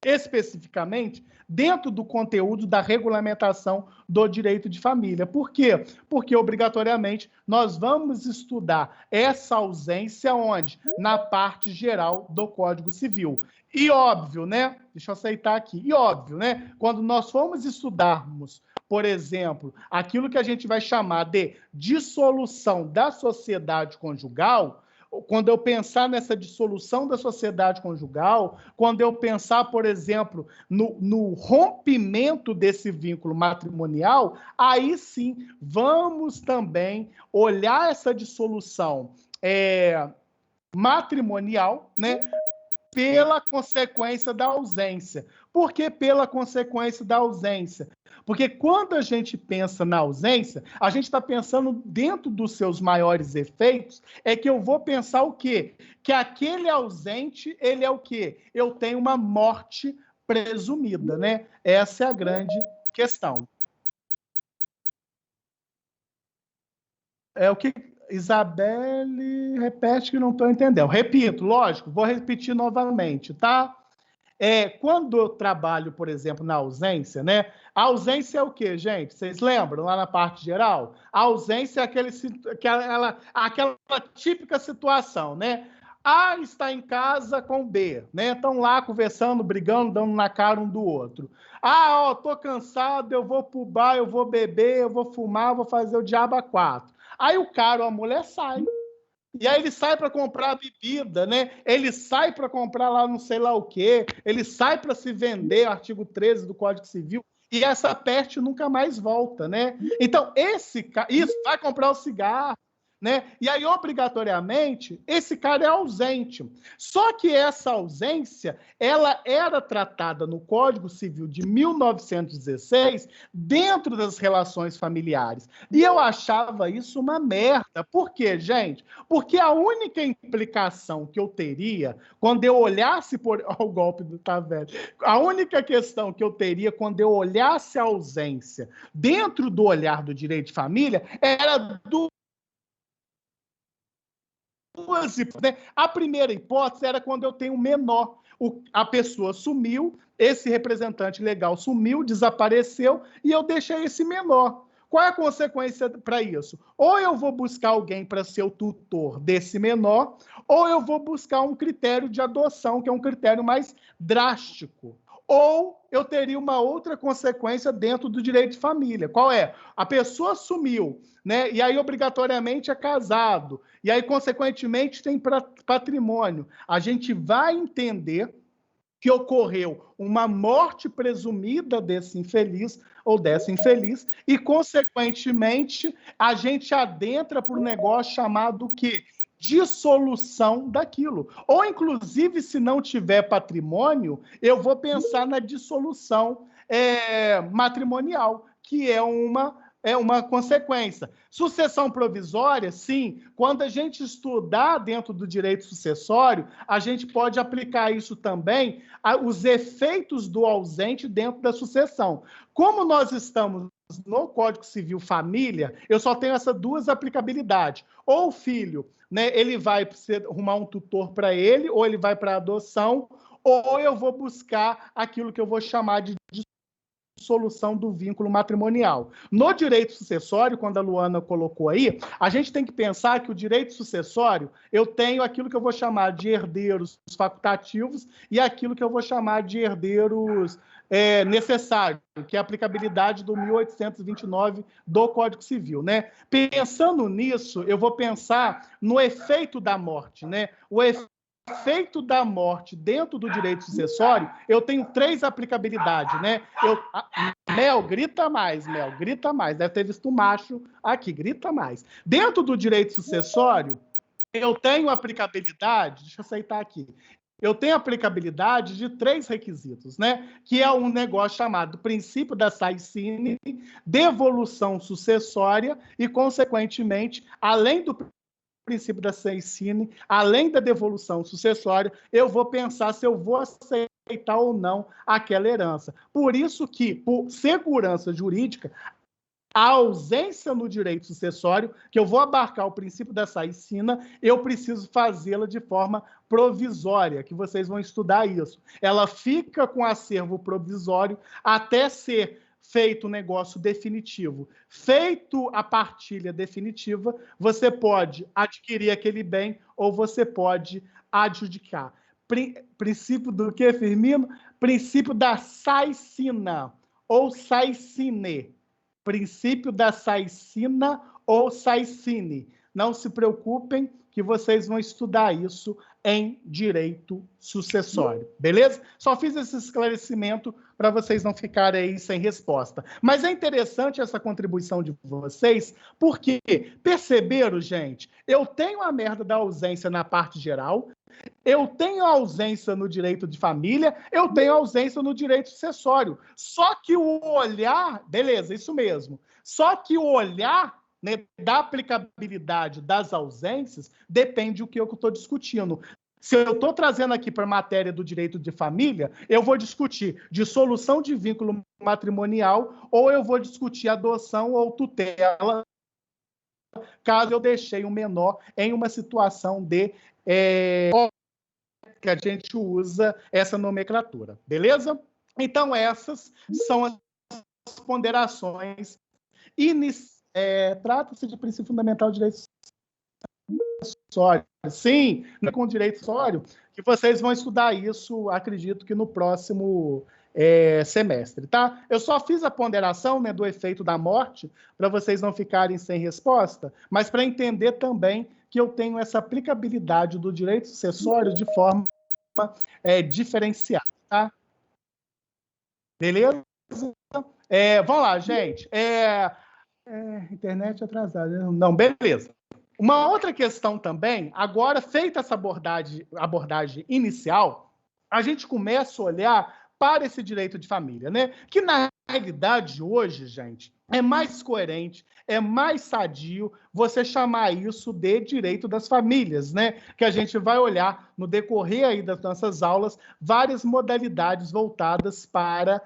especificamente dentro do conteúdo da regulamentação do direito de família. Por quê? Porque, obrigatoriamente, nós vamos estudar essa ausência onde? Na parte geral do Código Civil. E óbvio, né? Deixa eu aceitar aqui. E óbvio, né? Quando nós formos estudarmos, por exemplo, aquilo que a gente vai chamar de dissolução da sociedade conjugal, quando eu pensar nessa dissolução da sociedade conjugal, quando eu pensar, por exemplo, no rompimento desse vínculo matrimonial, aí sim vamos também olhar essa dissolução matrimonial, né, pela consequência da ausência. Por que pela consequência da ausência? Porque quando a gente pensa na ausência, a gente está pensando dentro dos seus maiores efeitos, é que eu vou pensar o quê? Que aquele ausente, ele é o quê? Eu tenho uma morte presumida, né? Essa é a grande questão. É o que... Isabelle, repete que não estou entendendo. Repito, lógico, vou repetir novamente, tá? Quando eu trabalho, por exemplo, na ausência, né? A ausência é o quê, gente? Vocês lembram lá na parte geral? A ausência é aquela típica situação, né? A está em casa com B, né? Estão lá conversando, brigando, dando na cara um do outro. Tô cansado, eu vou pro bar, eu vou beber, eu vou fumar, eu vou fazer o diabo a quatro. Aí o cara ou a mulher sai. E aí ele sai para comprar bebida, né? Ele sai para comprar lá não sei lá o quê. Ele sai para se vender, artigo 13 do Código Civil. E essa peste nunca mais volta, né? Então, isso vai comprar o cigarro, né? E aí, obrigatoriamente, esse cara é ausente. Só que essa ausência, ela era tratada no Código Civil de 1916 dentro das relações familiares. E eu achava isso uma merda. Por quê, gente? Porque a única implicação que eu teria quando eu olhasse o golpe do Tavelli, a única questão que eu teria quando eu olhasse a ausência dentro do olhar do direito de família era duas hipóteses, né? A primeira hipótese era quando eu tenho um menor. A pessoa sumiu, esse representante legal sumiu, desapareceu, e eu deixei esse menor. Qual é a consequência para isso? Ou eu vou buscar alguém para ser o tutor desse menor, ou eu vou buscar um critério de adoção, que é um critério mais drástico. Ou eu teria uma outra consequência dentro do direito de família. Qual é? A pessoa sumiu, né? E aí obrigatoriamente é casado, e aí consequentemente tem patrimônio. A gente vai entender que ocorreu uma morte presumida desse infeliz ou dessa infeliz, e consequentemente a gente adentra por um negócio chamado o quê? Dissolução daquilo. Ou, inclusive, se não tiver patrimônio, eu vou pensar na dissolução matrimonial, que é uma consequência. Sucessão provisória, sim. Quando a gente estudar dentro do direito sucessório, a gente pode aplicar isso também, os efeitos do ausente dentro da sucessão. Como nós estamos no Código Civil Família, eu só tenho essas duas aplicabilidades. Ou o filho, né, ele vai arrumar um tutor para ele, ou ele vai para adoção, ou eu vou buscar aquilo que eu vou chamar de dissolução do vínculo matrimonial. No direito sucessório, quando a Luana colocou aí, a gente tem que pensar que o direito sucessório, eu tenho aquilo que eu vou chamar de herdeiros facultativos e aquilo que eu vou chamar de herdeiros necessários, que é a aplicabilidade do 1829 do Código Civil, né? Pensando nisso, eu vou pensar no efeito da morte, né? O efeito da morte dentro do direito sucessório, eu tenho 3 aplicabilidades, né? Mel, grita mais, Mel, grita mais. Deve ter visto um macho aqui, grita mais. Dentro do direito sucessório, eu tenho aplicabilidade, deixa eu aceitar aqui, eu tenho aplicabilidade de 3 requisitos, né? Que é um negócio chamado princípio da Saicine, devolução sucessória e, consequentemente, além do princípio da Seicine, além da devolução sucessória, eu vou pensar se eu vou aceitar ou não aquela herança. Por isso que, por segurança jurídica, a ausência no direito sucessório, que eu vou abarcar o princípio da Seicina, eu preciso fazê-la de forma provisória, que vocês vão estudar isso. Ela fica com acervo provisório até ser feito o negócio definitivo. Feito a partilha definitiva, você pode adquirir aquele bem ou você pode adjudicar. Princípio do que, Firmino? Princípio da Seicina ou Seicine. Princípio da Seicina ou Seicine. Não se preocupem que vocês vão estudar isso em direito sucessório, beleza? Só fiz esse esclarecimento para vocês não ficarem aí sem resposta. Mas é interessante essa contribuição de vocês, porque perceberam, gente? Eu tenho a merda da ausência na parte geral, eu tenho ausência no direito de família, eu tenho ausência no direito sucessório. Só que o olhar, beleza, isso mesmo. Só que o olhar, né, da aplicabilidade das ausências depende do que eu estou discutindo. Se eu estou trazendo aqui para a matéria do direito de família, eu vou discutir dissolução de vínculo matrimonial ou eu vou discutir adoção ou tutela, caso eu deixei um menor em uma situação de que a gente usa essa nomenclatura, beleza? Então, essas são as ponderações iniciais. Trata-se de princípio fundamental de direito sucessório. Sim, com direito sucessório, que vocês vão estudar isso, acredito que no próximo semestre, tá? Eu só fiz a ponderação, né, do efeito da morte, para vocês não ficarem sem resposta, mas para entender também que eu tenho essa aplicabilidade do direito sucessório de forma diferenciada, tá? Beleza? Vamos lá, gente. Internet atrasada. Não, beleza. Uma outra questão também, agora feita essa abordagem inicial, a gente começa a olhar para esse direito de família, né? Que na realidade hoje, gente, é mais coerente, é mais sadio você chamar isso de direito das famílias, né? Que a gente vai olhar no decorrer aí das nossas aulas várias modalidades voltadas para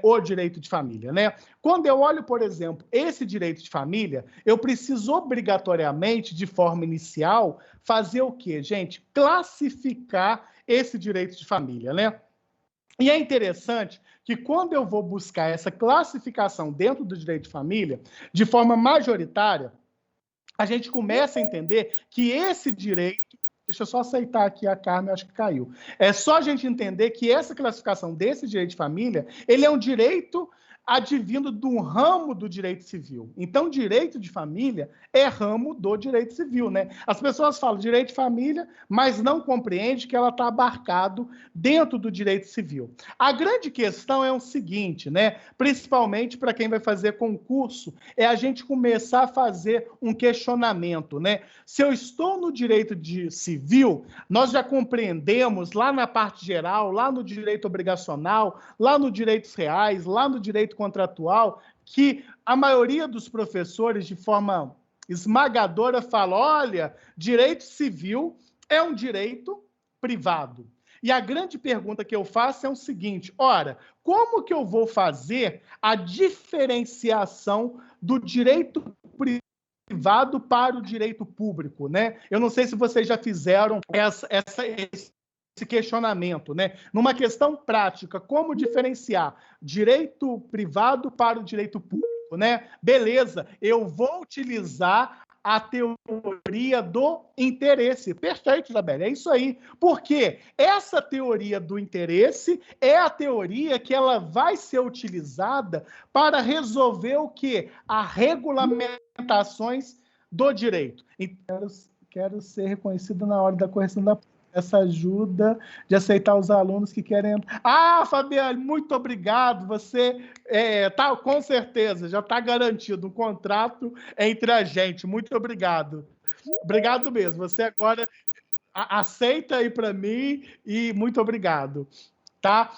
o direito de família, né? Quando eu olho, por exemplo, esse direito de família, eu preciso obrigatoriamente, de forma inicial, fazer o quê, gente? Classificar esse direito de família, né? E é interessante que quando eu vou buscar essa classificação dentro do direito de família, de forma majoritária, a gente começa a entender que esse direito... Deixa eu só aceitar aqui a Carmen, acho que caiu. É só a gente entender que essa classificação desse direito de família, ele é um direito advindo de um ramo do direito civil. Então, direito de família é ramo do direito civil, né? As pessoas falam direito de família, mas não compreendem que ela está abarcado dentro do direito civil. A grande questão é o seguinte, né? Principalmente para quem vai fazer concurso, é a gente começar a fazer um questionamento, né? Se eu estou no direito de civil, nós já compreendemos lá na parte geral, lá no direito obrigacional, lá no direitos reais, lá no direito contratual, que a maioria dos professores, de forma esmagadora, fala, olha, direito civil é um direito privado. E a grande pergunta que eu faço é o seguinte, ora, como que eu vou fazer a diferenciação do direito privado para o direito público, né? Eu não sei se vocês já fizeram esse questionamento, né? Numa questão prática, como diferenciar direito privado para o direito público, né? Beleza, eu vou utilizar a teoria do interesse. Perfeito, Isabelle, é isso aí. Porque essa teoria do interesse é a teoria que ela vai ser utilizada para resolver o quê? As regulamentações do direito. Então, quero ser reconhecido na hora da correção da essa ajuda de aceitar os alunos que querem... Ah, Fabiane, muito obrigado. Você tá, com certeza, já está garantido um contrato entre a gente. Muito obrigado. Obrigado mesmo. Você agora aceita aí para mim e muito obrigado. Tá?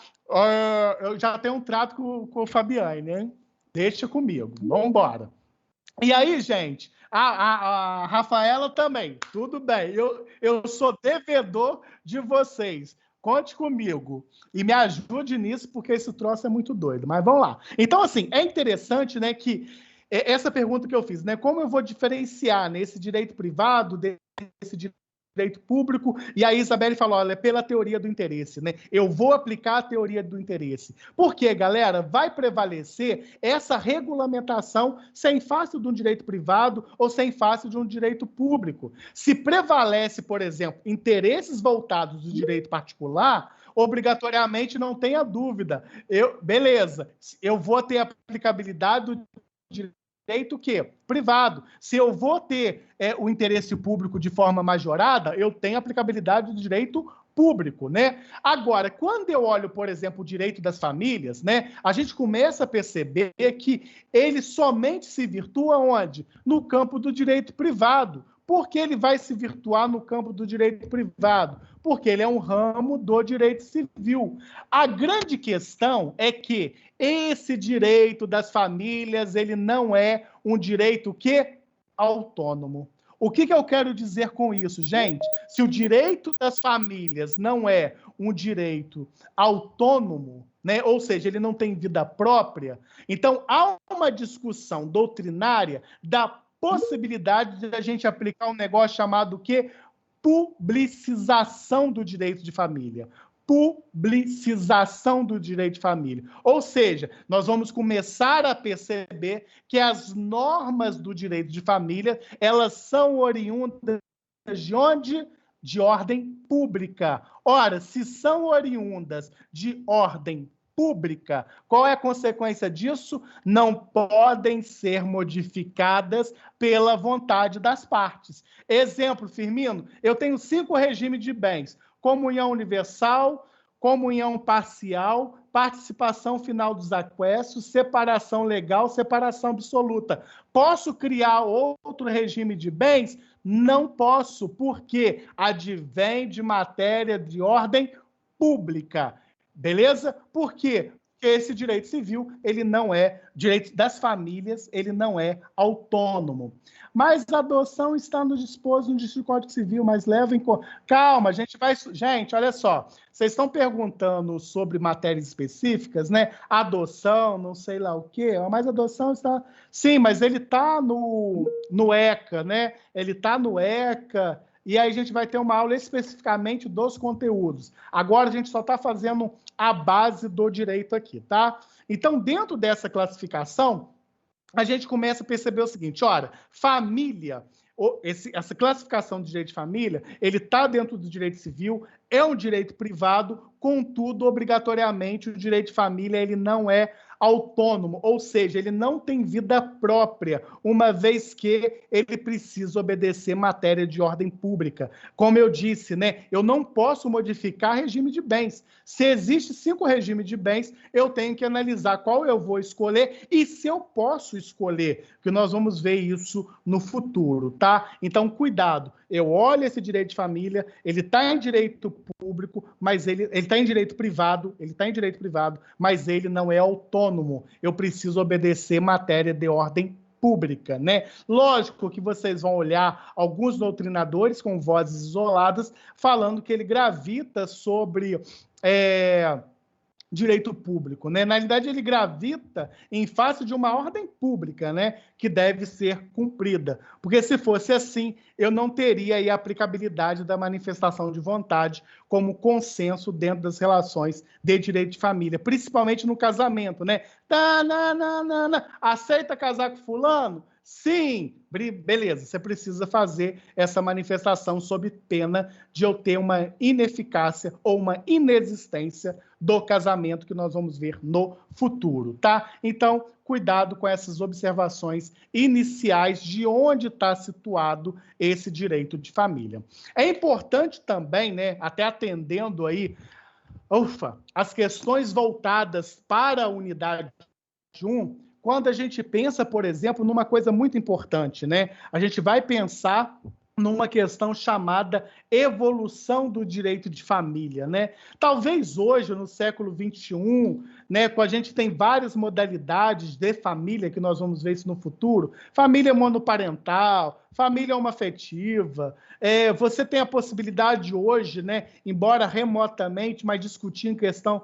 Eu já tenho um trato com o Fabiane, né? Deixa comigo. Vamos embora. E aí, gente, a Rafaela também, tudo bem. Eu sou devedor de vocês. Conte comigo e me ajude nisso, porque esse troço é muito doido. Mas vamos lá. Então, assim, é interessante, né, que essa pergunta que eu fiz, né, como eu vou diferenciar, né, esse direito privado desse direito público? E a Isabelle falou, olha, pela teoria do interesse, né? Eu vou aplicar a teoria do interesse. Porque, galera, vai prevalecer essa regulamentação sem face de um direito privado ou sem face de um direito público. Se prevalece, por exemplo, interesses voltados do direito particular, obrigatoriamente, não tenha dúvida. Beleza, eu vou ter aplicabilidade do direito que privado. Se eu vou ter o interesse público de forma majorada, eu tenho aplicabilidade do direito público, né? Agora, quando eu olho, por exemplo, o direito das famílias, né, a gente começa a perceber que ele somente se virtua onde? No campo do direito privado. Por que ele vai se virtuar no campo do direito privado? Porque ele é um ramo do direito civil. A grande questão é que esse direito das famílias, ele não é um direito que autônomo. O que eu quero dizer com isso, gente? Se o direito das famílias não é um direito autônomo, né? Ou seja, ele não tem vida própria, então há uma discussão doutrinária da possibilidade de a gente aplicar um negócio chamado o quê? Publicização do direito de família. Publicização do direito de família. Ou seja, nós vamos começar a perceber que as normas do direito de família, elas são oriundas de onde? De ordem pública. Ora, se são oriundas de ordem pública, qual é a consequência disso? Não podem ser modificadas pela vontade das partes. Exemplo, Firmino, eu tenho 5 regimes de bens: comunhão universal, comunhão parcial, participação final dos aquestos, separação legal, separação absoluta. Posso criar outro regime de bens? Não posso, porque advém de matéria de ordem pública. Beleza? Por quê? Porque esse direito civil, ele não é, direito das famílias, ele não é autônomo. Mas a adoção está no disposto do Código Civil, mas levem... Calma, a gente vai... Gente, olha só, vocês estão perguntando sobre matérias específicas, né? Adoção, não sei lá o quê, mas a adoção está... Sim, mas ele está no ECA, né? Ele está no ECA... E aí a gente vai ter uma aula especificamente dos conteúdos. Agora a gente só está fazendo a base do direito aqui, tá? Então, dentro dessa classificação, a gente começa a perceber o seguinte, olha, família, essa classificação de direito de família, ele está dentro do direito civil, é um direito privado, contudo, obrigatoriamente, o direito de família, ele não é autônomo, ou seja, ele não tem vida própria, uma vez que ele precisa obedecer matéria de ordem pública. Como eu disse, né, eu não posso modificar regime de bens. Se existe 5 regimes de bens, eu tenho que analisar qual eu vou escolher e se eu posso escolher, que nós vamos ver isso no futuro, tá? Então, cuidado. Eu olho esse direito de família, ele está em direito público, mas ele está em direito privado, mas ele não é autônomo. Eu preciso obedecer matéria de ordem pública, né? Lógico que vocês vão olhar alguns doutrinadores com vozes isoladas falando que ele gravita sobre direito público, né? Na realidade, ele gravita em face de uma ordem pública, né? Que deve ser cumprida. Porque se fosse assim, eu não teria aí a aplicabilidade da manifestação de vontade como consenso dentro das relações de direito de família, principalmente no casamento, né? Aceita casar com fulano? Sim, beleza, você precisa fazer essa manifestação sob pena de eu ter uma ineficácia ou uma inexistência do casamento que nós vamos ver no futuro, tá? Então, cuidado com essas observações iniciais de onde está situado esse direito de família. É importante também, né, até atendendo aí, as questões voltadas para a unidade 1, quando a gente pensa, por exemplo, numa coisa muito importante, né? A gente vai pensar numa questão chamada evolução do direito de família, né? Talvez hoje, no século XXI, né, a gente tem várias modalidades de família, que nós vamos ver isso no futuro, família monoparental, família homoafetiva, você tem a possibilidade hoje, né, embora remotamente, mas discutir em questão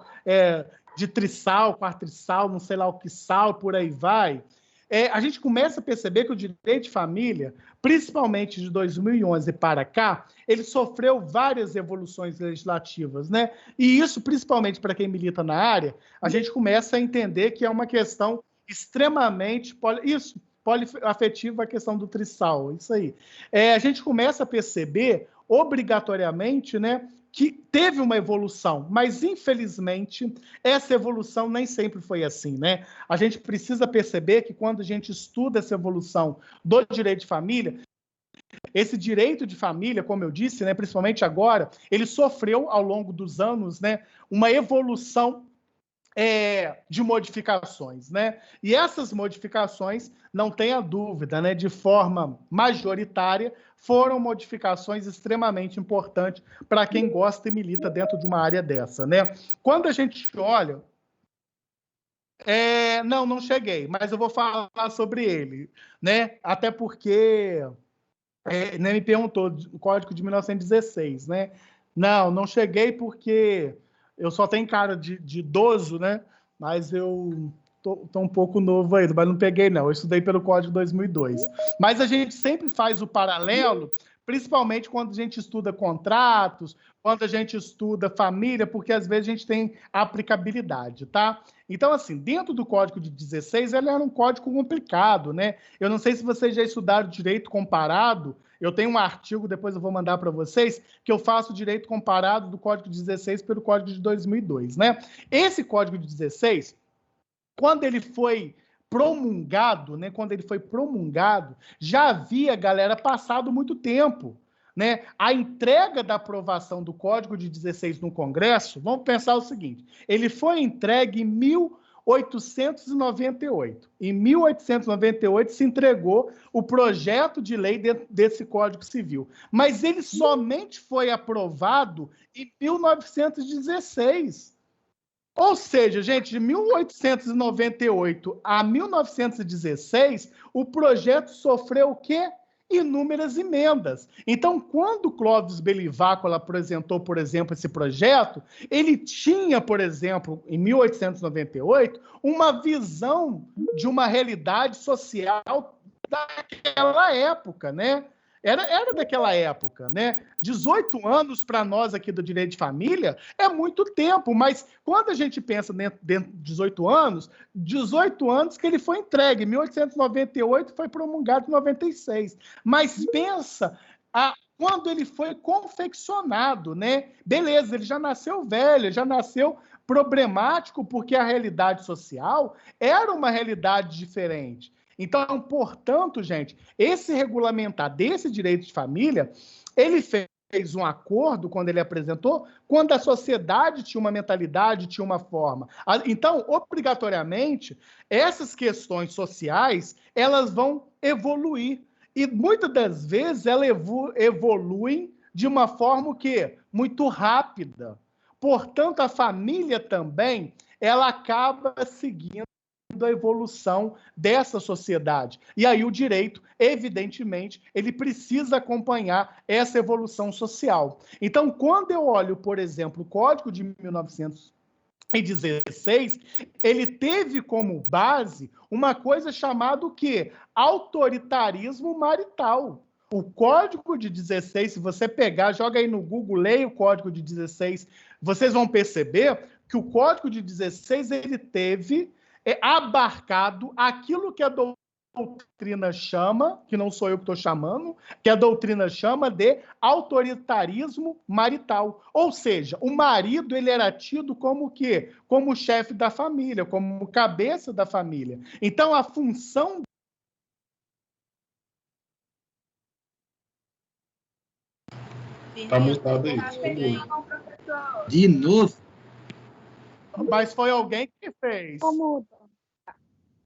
de trissal, quartrissal, não sei lá o que sal, por aí vai. A gente começa a perceber que o direito de família, principalmente de 2011 para cá, ele sofreu várias evoluções legislativas, né? E isso, principalmente para quem milita na área, a gente começa a entender que é uma questão extremamente poliafetiva, a questão do trissal, isso aí. A gente começa a perceber, obrigatoriamente, né, que teve uma evolução, mas, infelizmente, essa evolução nem sempre foi assim, né? A gente precisa perceber que, quando a gente estuda essa evolução do direito de família, esse direito de família, como eu disse, né, principalmente agora, ele sofreu, ao longo dos anos, né, uma evolução de modificações, né? E essas modificações, não tenha dúvida, né, de forma majoritária, foram modificações extremamente importantes para quem gosta e milita dentro de uma área dessa, né? Quando a gente olha... não cheguei, mas eu vou falar sobre ele, né? Até porque nem me perguntou, o Código de 1916, né? Não cheguei porque eu só tenho cara de idoso, né? Mas eu tô um pouco novo ainda, mas não peguei, não. Eu estudei pelo Código 2002. Mas a gente sempre faz o paralelo, principalmente quando a gente estuda contratos, quando a gente estuda família, porque às vezes a gente tem aplicabilidade, tá? Então, assim, dentro do Código de 16, ele era um código complicado, né? Eu não sei se vocês já estudaram direito comparado. Eu tenho um artigo, depois eu vou mandar para vocês, que eu faço direito comparado do Código de 16 pelo Código de 2002, né? Esse Código de 16, quando ele foi promulgado, né? Já havia, galera, passado muito tempo, né? A entrega da aprovação do Código de 16 no Congresso, vamos pensar o seguinte, ele foi entregue em 1898. Em 1898 se entregou o projeto de lei desse Código Civil, mas ele somente foi aprovado em 1916. Ou seja, gente, de 1898 a 1916, o projeto sofreu o quê? Inúmeras emendas. Então, quando Clóvis Beliváquio apresentou, por exemplo, esse projeto, ele tinha, por exemplo, em 1898, uma visão de uma realidade social daquela época, né? Era daquela época, né? 18 anos para nós aqui do direito de família é muito tempo, mas quando a gente pensa dentro de 18 anos que ele foi entregue, em 1898 foi promulgado em 96. Mas pensa quando ele foi confeccionado, né? Beleza, ele já nasceu velho, já nasceu problemático, porque a realidade social era uma realidade diferente. Então, portanto, gente, esse regulamentar desse direito de família, ele fez um acordo, quando ele apresentou, quando a sociedade tinha uma mentalidade, tinha uma forma. Então, obrigatoriamente, essas questões sociais, elas vão evoluir. E, muitas das vezes, elas evoluem de uma forma muito rápida. Portanto, a família também, ela acaba seguindo a evolução dessa sociedade. E aí o direito, evidentemente, ele precisa acompanhar essa evolução social. Então, quando eu olho, por exemplo, o Código de 1916, ele teve como base uma coisa chamada o quê? Autoritarismo marital. O Código de 16, se você pegar, joga aí no Google, leia o Código de 16, vocês vão perceber que o Código de 16, ele teve abarcado aquilo que a doutrina chama, que não sou eu que estou chamando, que a doutrina chama de autoritarismo marital. Ou seja, o marido, ele era tido como o quê? Como chefe da família, como cabeça da família. Então, a função... Tá mutado aí. De novo? Mas foi alguém que fez. Como?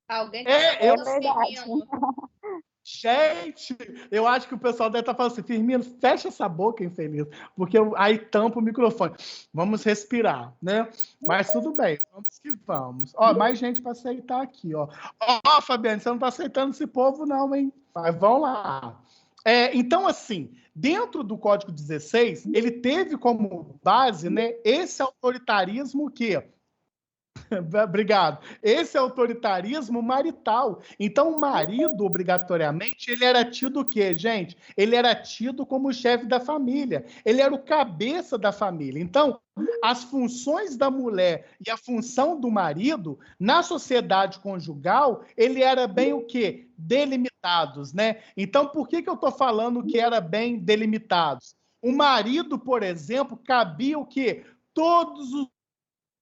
Alguém eu... seguindo. Gente, eu acho que o pessoal deve estar falando assim, Firmino, fecha essa boca, infeliz, porque aí tampa o microfone. Vamos respirar, né? Mas tudo bem, vamos que vamos. Ó, mais gente para aceitar aqui, ó. Ó, Fabiane, você não está aceitando esse povo não, hein? Mas vamos lá. Então, assim, dentro do Código 16, ele teve como base, né, esse autoritarismo que... Obrigado. Esse autoritarismo marital. Então, o marido, obrigatoriamente, ele era tido o quê, gente? Ele era tido como o chefe da família. Ele era o cabeça da família. Então, as funções da mulher e a função do marido, na sociedade conjugal, ele era bem o quê? Delimitados, né? Então, por que eu estou falando que era bem delimitados? O marido, por exemplo, cabia o quê? Todos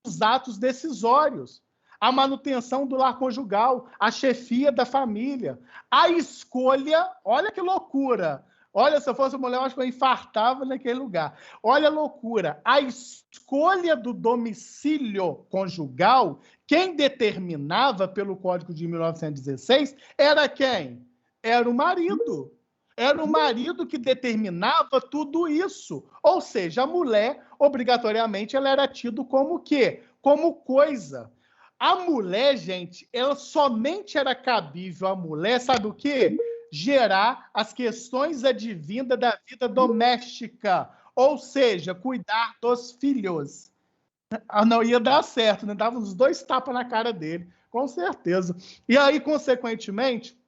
os atos decisórios, a manutenção do lar conjugal, a chefia da família, a escolha, olha que loucura, olha, se eu fosse mulher, eu acho que eu infartava naquele lugar, olha a loucura, a escolha do domicílio conjugal, quem determinava pelo Código de 1916 era quem? Era o marido. Era o marido que determinava tudo isso. Ou seja, a mulher, obrigatoriamente, ela era tida como o quê? Como coisa. A mulher, gente, ela somente era cabível à mulher, sabe o quê? Gerar as questões advindas da vida doméstica. Ou seja, cuidar dos filhos. Não ia dar certo, né? Dava uns 2 tapas na cara dele, com certeza. E aí, consequentemente,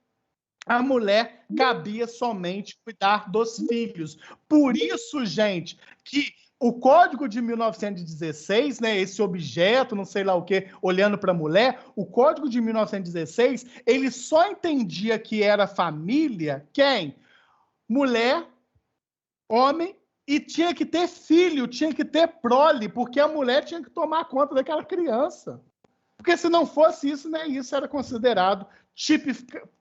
a mulher cabia somente cuidar dos filhos. Por isso, gente, que o Código de 1916, né, esse objeto, não sei lá o quê, olhando para a mulher, o Código de 1916, ele só entendia que era família, quem? Mulher, homem, e tinha que ter filho, tinha que ter prole, porque a mulher tinha que tomar conta daquela criança. Porque se não fosse isso, né, isso era considerado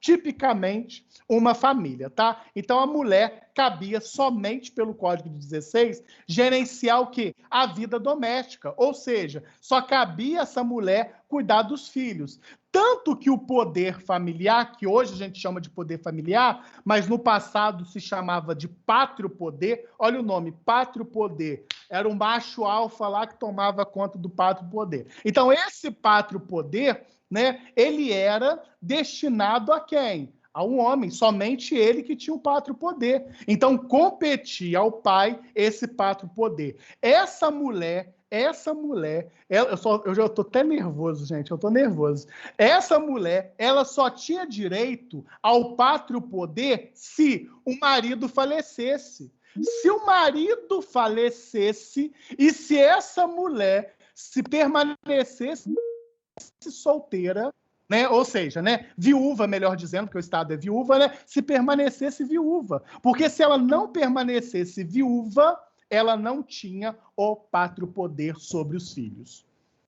tipicamente uma família, tá? Então, a mulher cabia somente pelo Código de 16 gerenciar o quê? A vida doméstica. Ou seja, só cabia essa mulher cuidar dos filhos. Tanto que o poder familiar, que hoje a gente chama de poder familiar, mas no passado se chamava de pátrio poder, olha o nome, pátrio poder. Era um macho alfa lá que tomava conta do pátrio poder. Então, esse pátrio poder, né, ele era destinado a quem? A um homem, somente ele que tinha o pátrio poder. Então, competia ao pai esse pátrio poder. Essa mulher, eu já estou até nervoso, gente, eu estou nervoso. Essa mulher, ela só tinha direito ao pátrio poder se o marido falecesse. Se o marido falecesse e se essa mulher se permanecesse solteira, né? Ou seja, né? Viúva, melhor dizendo, porque o Estado é viúva, né? Se permanecesse viúva. Porque se ela não permanecesse viúva, ela não tinha o pátrio poder sobre os filhos,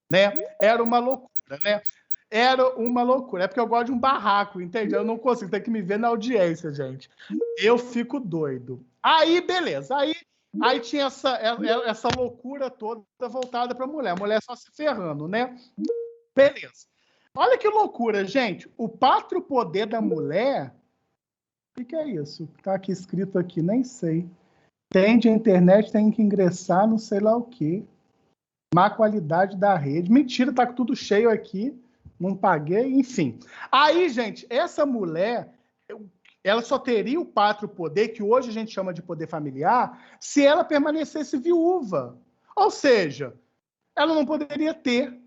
né? Era uma loucura, né? Era uma loucura. É porque eu gosto de um barraco, entende? Eu não consigo, tem que me ver na audiência, gente. Eu fico doido. Aí, beleza. Aí tinha essa loucura toda voltada para a mulher só se ferrando, né? Beleza. Olha que loucura, gente. O pátrio poder da mulher... O que é isso? Está aqui escrito aqui, nem sei. Tende a internet, tem que ingressar, não sei lá o quê. Má qualidade da rede. Mentira, tá tudo cheio aqui. Não paguei, enfim. Aí, gente, essa mulher, ela só teria o pátrio poder, que hoje a gente chama de poder familiar, se ela permanecesse viúva. Ou seja, ela não poderia ter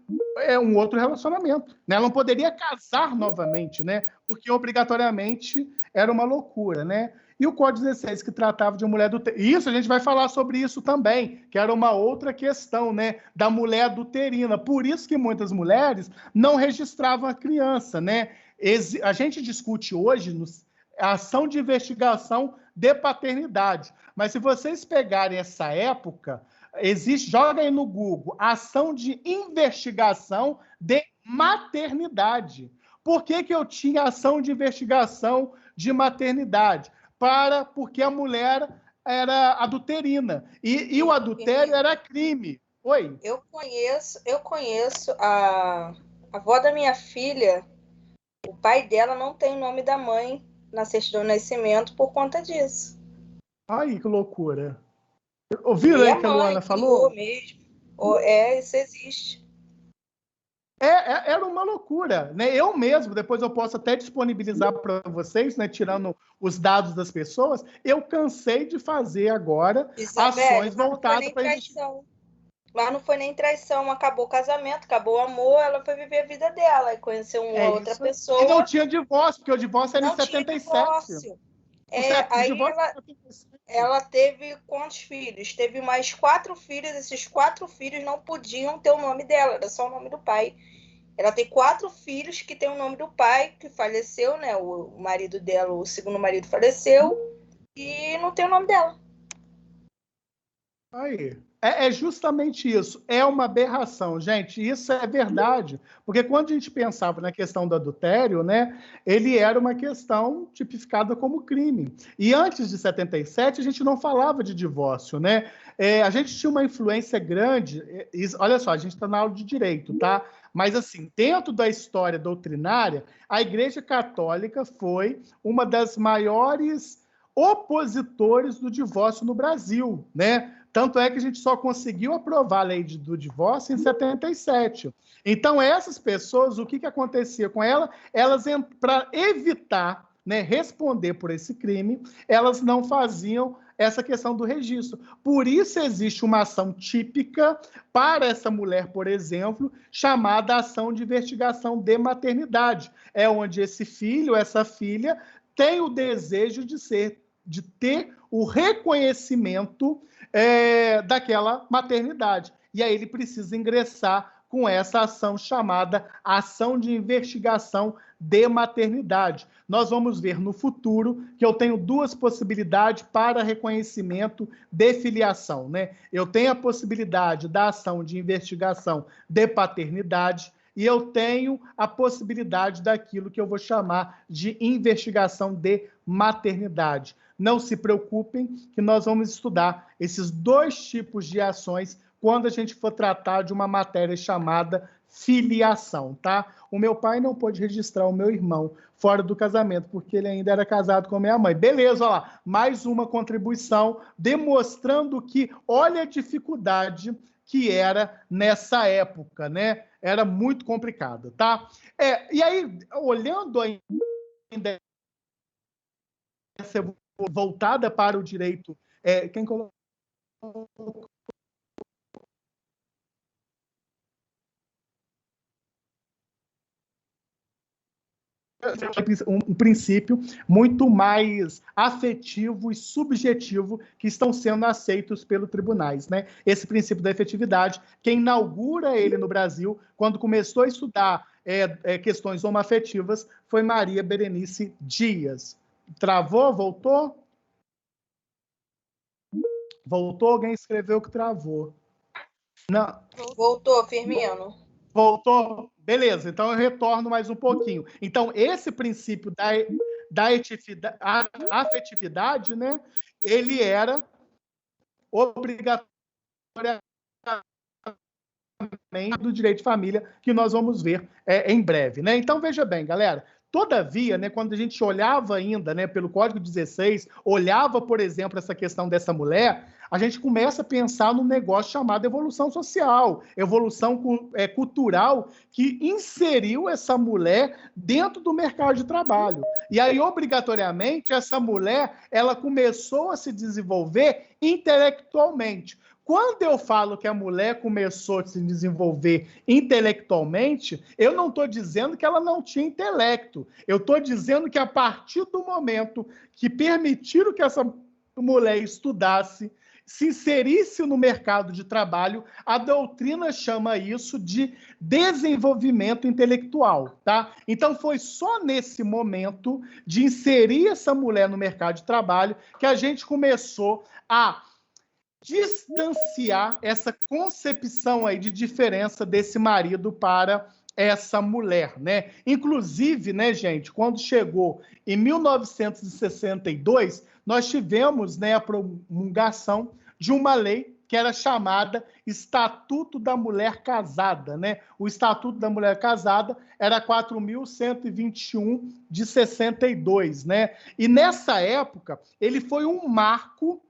um outro relacionamento, né? Ela não poderia casar novamente, né? Porque obrigatoriamente era uma loucura, né? E o Código 16, que tratava de uma mulher adulterina. Isso, a gente vai falar sobre isso também, que era uma outra questão, né? Da mulher adulterina. Por isso que muitas mulheres não registravam a criança, né? A gente discute hoje a ação de investigação de paternidade. Mas se vocês pegarem essa época, joga aí no Google, ação de investigação de maternidade. Por que eu tinha ação de investigação de maternidade? Porque a mulher era adulterina. E o adultério era crime. Oi? Eu conheço a avó da minha filha, o pai dela não tem o nome da mãe na certidão de nascimento por conta disso. Ai, que loucura. Ouviram aí que a Luana falou? Mesmo. Isso existe. Era uma loucura, né? Eu mesmo, depois eu posso até disponibilizar para vocês, né? Tirando os dados das pessoas, eu cansei de fazer agora ações voltadas para traição. Lá não foi nem traição, acabou o casamento, acabou o amor, ela foi viver a vida dela e conheceu uma outra pessoa. E não tinha divórcio, porque o divórcio era em 77. Aí ela teve quantos filhos? Teve mais 4 filhos, esses 4 filhos não podiam ter o nome dela, era só o nome do pai. Ela tem 4 filhos que tem o nome do pai, que faleceu, né? O marido dela, o segundo marido faleceu, e não tem o nome dela. Aí. É justamente isso. É uma aberração, gente. Isso é verdade. Porque quando a gente pensava na questão do adultério, né, ele era uma questão tipificada como crime. E antes de 77, a gente não falava de divórcio, né? A gente tinha uma influência grande. Olha só, a gente está na aula de direito, tá? Mas, assim, dentro da história doutrinária, a Igreja Católica foi uma das maiores opositores do divórcio no Brasil, né? Tanto é que a gente só conseguiu aprovar a lei do divórcio em 77. Então, essas pessoas, o que acontecia com elas? Elas, para evitar, né, responder por esse crime, elas não faziam essa questão do registro. Por isso existe uma ação típica para essa mulher, por exemplo, chamada ação de investigação de maternidade. É onde esse filho, essa filha, tem o desejo de ter o reconhecimento daquela maternidade. E aí ele precisa ingressar com essa ação chamada ação de investigação de maternidade. Nós vamos ver no futuro que eu tenho 2 possibilidades para reconhecimento de filiação, né? Eu tenho a possibilidade da ação de investigação de paternidade e eu tenho a possibilidade daquilo que eu vou chamar de investigação de maternidade. Não se preocupem que nós vamos estudar esses 2 tipos de ações quando a gente for tratar de uma matéria chamada filiação, tá? O meu pai não pôde registrar o meu irmão fora do casamento, porque ele ainda era casado com a minha mãe. Beleza, olha lá, mais uma contribuição demonstrando que, olha a dificuldade que era nessa época, né? Era muito complicado, tá? E aí, olhando ainda essa voltada para o direito, quem colocou um princípio muito mais afetivo e subjetivo que estão sendo aceitos pelos tribunais, né? Esse princípio da efetividade, quem inaugura ele no Brasil, quando começou a estudar questões homoafetivas, foi Maria Berenice Dias. Travou? Voltou? Voltou? Alguém escreveu que travou. Não. Voltou, Firmino. Voltou? Beleza, então eu retorno mais um pouquinho. Então, esse princípio da afetividade, né, ele era obrigatório do direito de família, que nós vamos ver em breve, né? Então, veja bem, galera, todavia, né, quando a gente olhava ainda, né, pelo Código 16, olhava, por exemplo, essa questão dessa mulher, a gente começa a pensar num negócio chamado evolução social, evolução cultural, que inseriu essa mulher dentro do mercado de trabalho. E aí, obrigatoriamente, essa mulher, ela começou a se desenvolver intelectualmente. Quando eu falo que a mulher começou a se desenvolver intelectualmente, eu não estou dizendo que ela não tinha intelecto. Eu estou dizendo que a partir do momento que permitiram que essa mulher estudasse, se inserisse no mercado de trabalho, a doutrina chama isso de desenvolvimento intelectual, tá? Então, foi só nesse momento de inserir essa mulher no mercado de trabalho que a gente começou a distanciar essa concepção aí de diferença desse marido para essa mulher, né? Inclusive, né, gente, quando chegou em 1962, nós tivemos, né, a promulgação de uma lei que era chamada Estatuto da Mulher Casada, né? O Estatuto da Mulher Casada era 4.121 de 62, né? E nessa época, ele foi um marco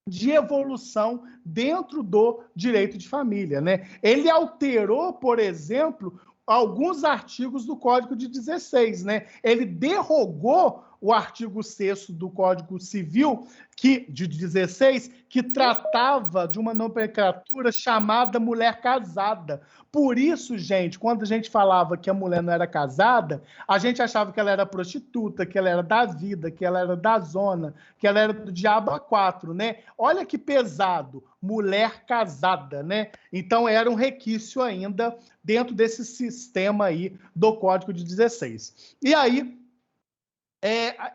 de evolução dentro do direito de família, né? Ele alterou, por exemplo, alguns artigos do Código de 16, né? Ele derrogou o artigo 6º do Código Civil, de 16, que tratava de uma nomenclatura chamada mulher casada. Por isso, gente, quando a gente falava que a mulher não era casada, a gente achava que ela era prostituta, que ela era da vida, que ela era da zona, que ela era do diabo a quatro, né? Olha que pesado, mulher casada, né? Então, era um requisito ainda dentro desse sistema aí do Código de 16. E aí,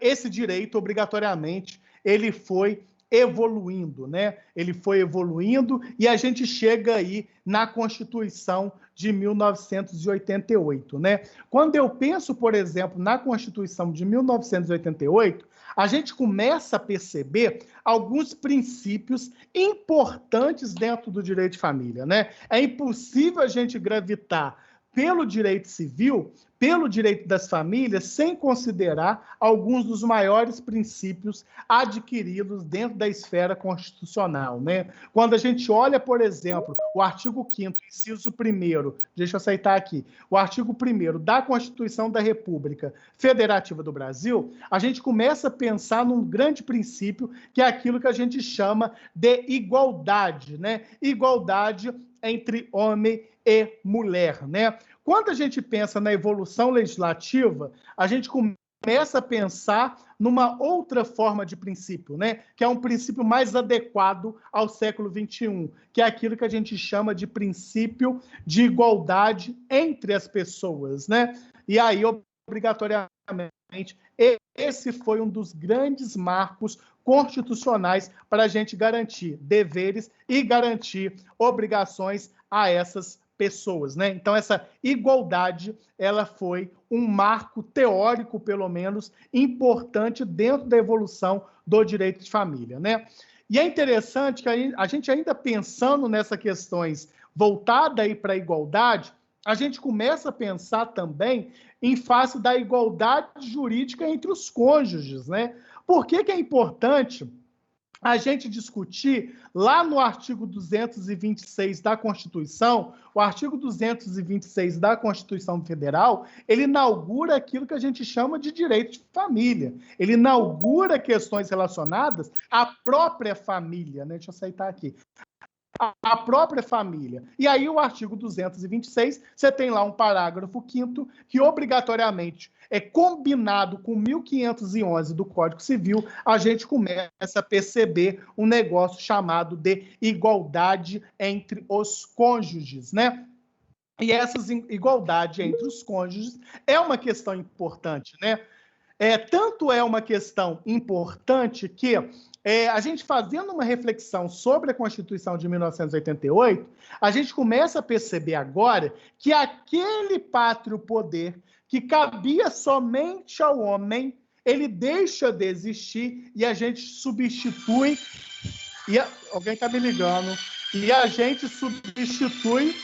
esse direito, obrigatoriamente, ele foi evoluindo, né? Ele foi evoluindo e a gente chega aí na Constituição de 1988, né? Quando eu penso, por exemplo, na Constituição de 1988, a gente começa a perceber alguns princípios importantes dentro do direito de família, né? É impossível a gente gravitar pelo direito civil, pelo direito das famílias, sem considerar alguns dos maiores princípios adquiridos dentro da esfera constitucional, né? Quando a gente olha, por exemplo, o artigo 5º, inciso 1º, deixa eu aceitar aqui, o artigo 1º da Constituição da República Federativa do Brasil, a gente começa a pensar num grande princípio, que é aquilo que a gente chama de igualdade, né? Igualdade entre homem e mulher, né? Quando a gente pensa na evolução legislativa, a gente começa a pensar numa outra forma de princípio, né? Que é um princípio mais adequado ao século XXI, que é aquilo que a gente chama de princípio de igualdade entre as pessoas, né? E aí, obrigatoriamente, esse foi um dos grandes marcos constitucionais para a gente garantir deveres e garantir obrigações a essas pessoas, né? Então, essa igualdade, ela foi um marco teórico, pelo menos, importante dentro da evolução do direito de família, né? E é interessante que a gente ainda pensando nessas questões voltadas aí para a igualdade, a gente começa a pensar também em face da igualdade jurídica entre os cônjuges, né? Por que é importante a gente discutir lá no artigo 226 da Constituição, o artigo 226 da Constituição Federal, ele inaugura aquilo que a gente chama de direito de família. Ele inaugura questões relacionadas à própria família, né? Deixa eu aceitar aqui. A própria família. E aí, o artigo 226, você tem lá um parágrafo 5º que, obrigatoriamente, é combinado com 1511 do Código Civil, a gente começa a perceber um negócio chamado de igualdade entre os cônjuges, né? E essa igualdade entre os cônjuges é uma questão importante, né? Tanto é uma questão importante que a gente fazendo uma reflexão sobre a Constituição de 1988, a gente começa a perceber agora que aquele pátrio poder que cabia somente ao homem, ele deixa de existir e a gente substitui... Alguém está me ligando. E a gente substitui...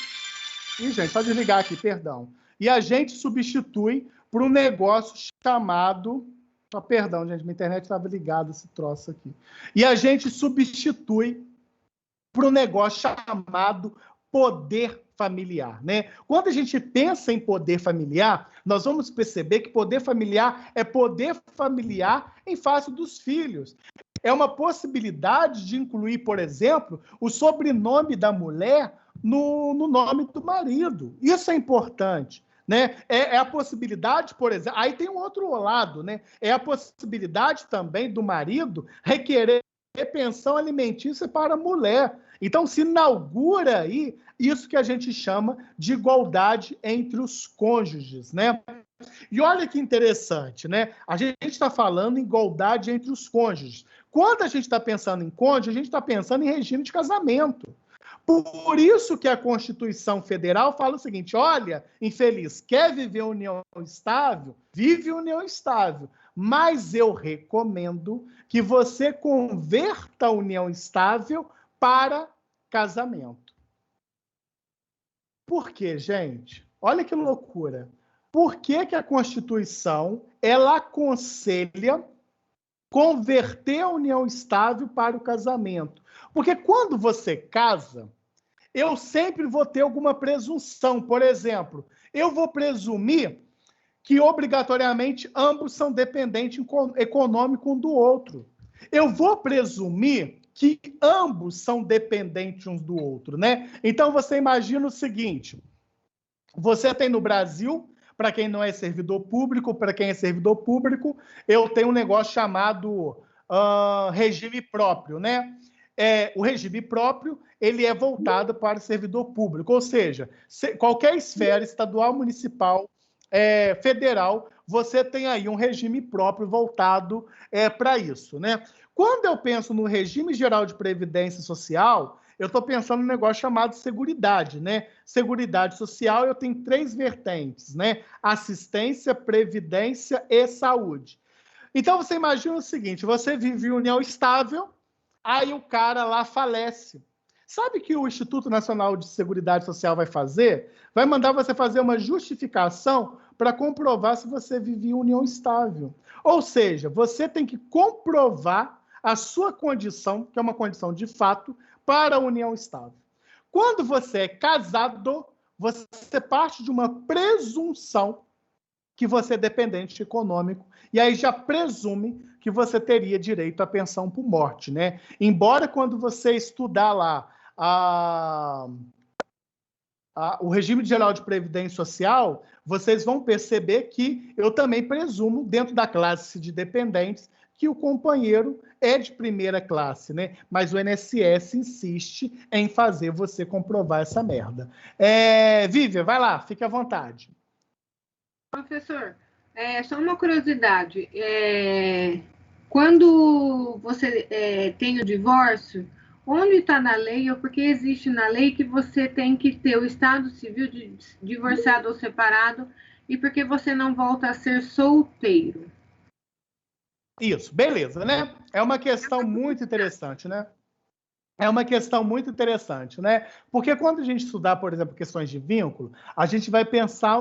Ih, gente, pode desligar aqui, perdão. E a gente substitui por um negócio chamado... Oh, perdão, gente, minha internet estava ligada, esse troço aqui. E a gente substitui por um negócio chamado poder familiar, né? Quando a gente pensa em poder familiar, nós vamos perceber que poder familiar é poder familiar em face dos filhos. É uma possibilidade de incluir, por exemplo, o sobrenome da mulher no nome do marido. Isso é importante. Né? É a possibilidade, por exemplo, aí tem um outro lado, né? É a possibilidade também do marido requerer pensão alimentícia para a mulher. Então, se inaugura aí isso que a gente chama de igualdade entre os cônjuges, né? E olha que interessante, né? A gente está falando em igualdade entre os cônjuges. Quando a gente está pensando em cônjuge, a gente está pensando em regime de casamento. Por isso que a Constituição Federal fala o seguinte, olha, infeliz, quer viver união estável? Vive união estável. Mas eu recomendo que você converta a união estável para casamento. Por quê, gente? Olha que loucura. Por que que a Constituição ela aconselha converter a união estável para o casamento? Porque quando você casa, eu sempre vou ter alguma presunção. Por exemplo, eu vou presumir que obrigatoriamente ambos são dependentes econômicos um do outro. Eu vou presumir que ambos são dependentes uns do outro, né? Então você imagina o seguinte: você tem no Brasil, para quem não é servidor público, para quem é servidor público, eu tenho um negócio chamado regime próprio, né? O regime próprio, ele é voltado para o servidor público, ou seja, qualquer esfera estadual, municipal, federal, você tem aí um regime próprio voltado para isso, né? Quando eu penso no regime geral de previdência social, eu estou pensando num negócio chamado seguridade, né? Seguridade social, eu tenho 3 vertentes, né? Assistência, previdência e saúde. Então, você imagina o seguinte, você vive em união estável, aí o cara lá falece. Sabe o que o Instituto Nacional de Seguridade Social vai fazer? Vai mandar você fazer uma justificação para comprovar se você vive em união estável. Ou seja, você tem que comprovar a sua condição, que é uma condição de fato, para a união estável. Quando você é casado, você parte de uma presunção que você é dependente econômico, e aí já presume que você teria direito à pensão por morte, né? Embora quando você estudar lá o regime geral de previdência social, vocês vão perceber que eu também presumo, dentro da classe de dependentes, que o companheiro é de primeira classe, né? Mas o INSS insiste em fazer você comprovar essa merda. Vívia, vai lá, fique à vontade. Professor, só uma curiosidade. Quando você tem o divórcio, onde está na lei ou porque existe na lei que você tem que ter o estado civil divorciado ou separado e porque você não volta a ser solteiro? Isso, beleza, né? É uma questão muito interessante, né? É uma questão muito interessante, né? Porque quando a gente estudar, por exemplo, questões de vínculo, a gente vai pensar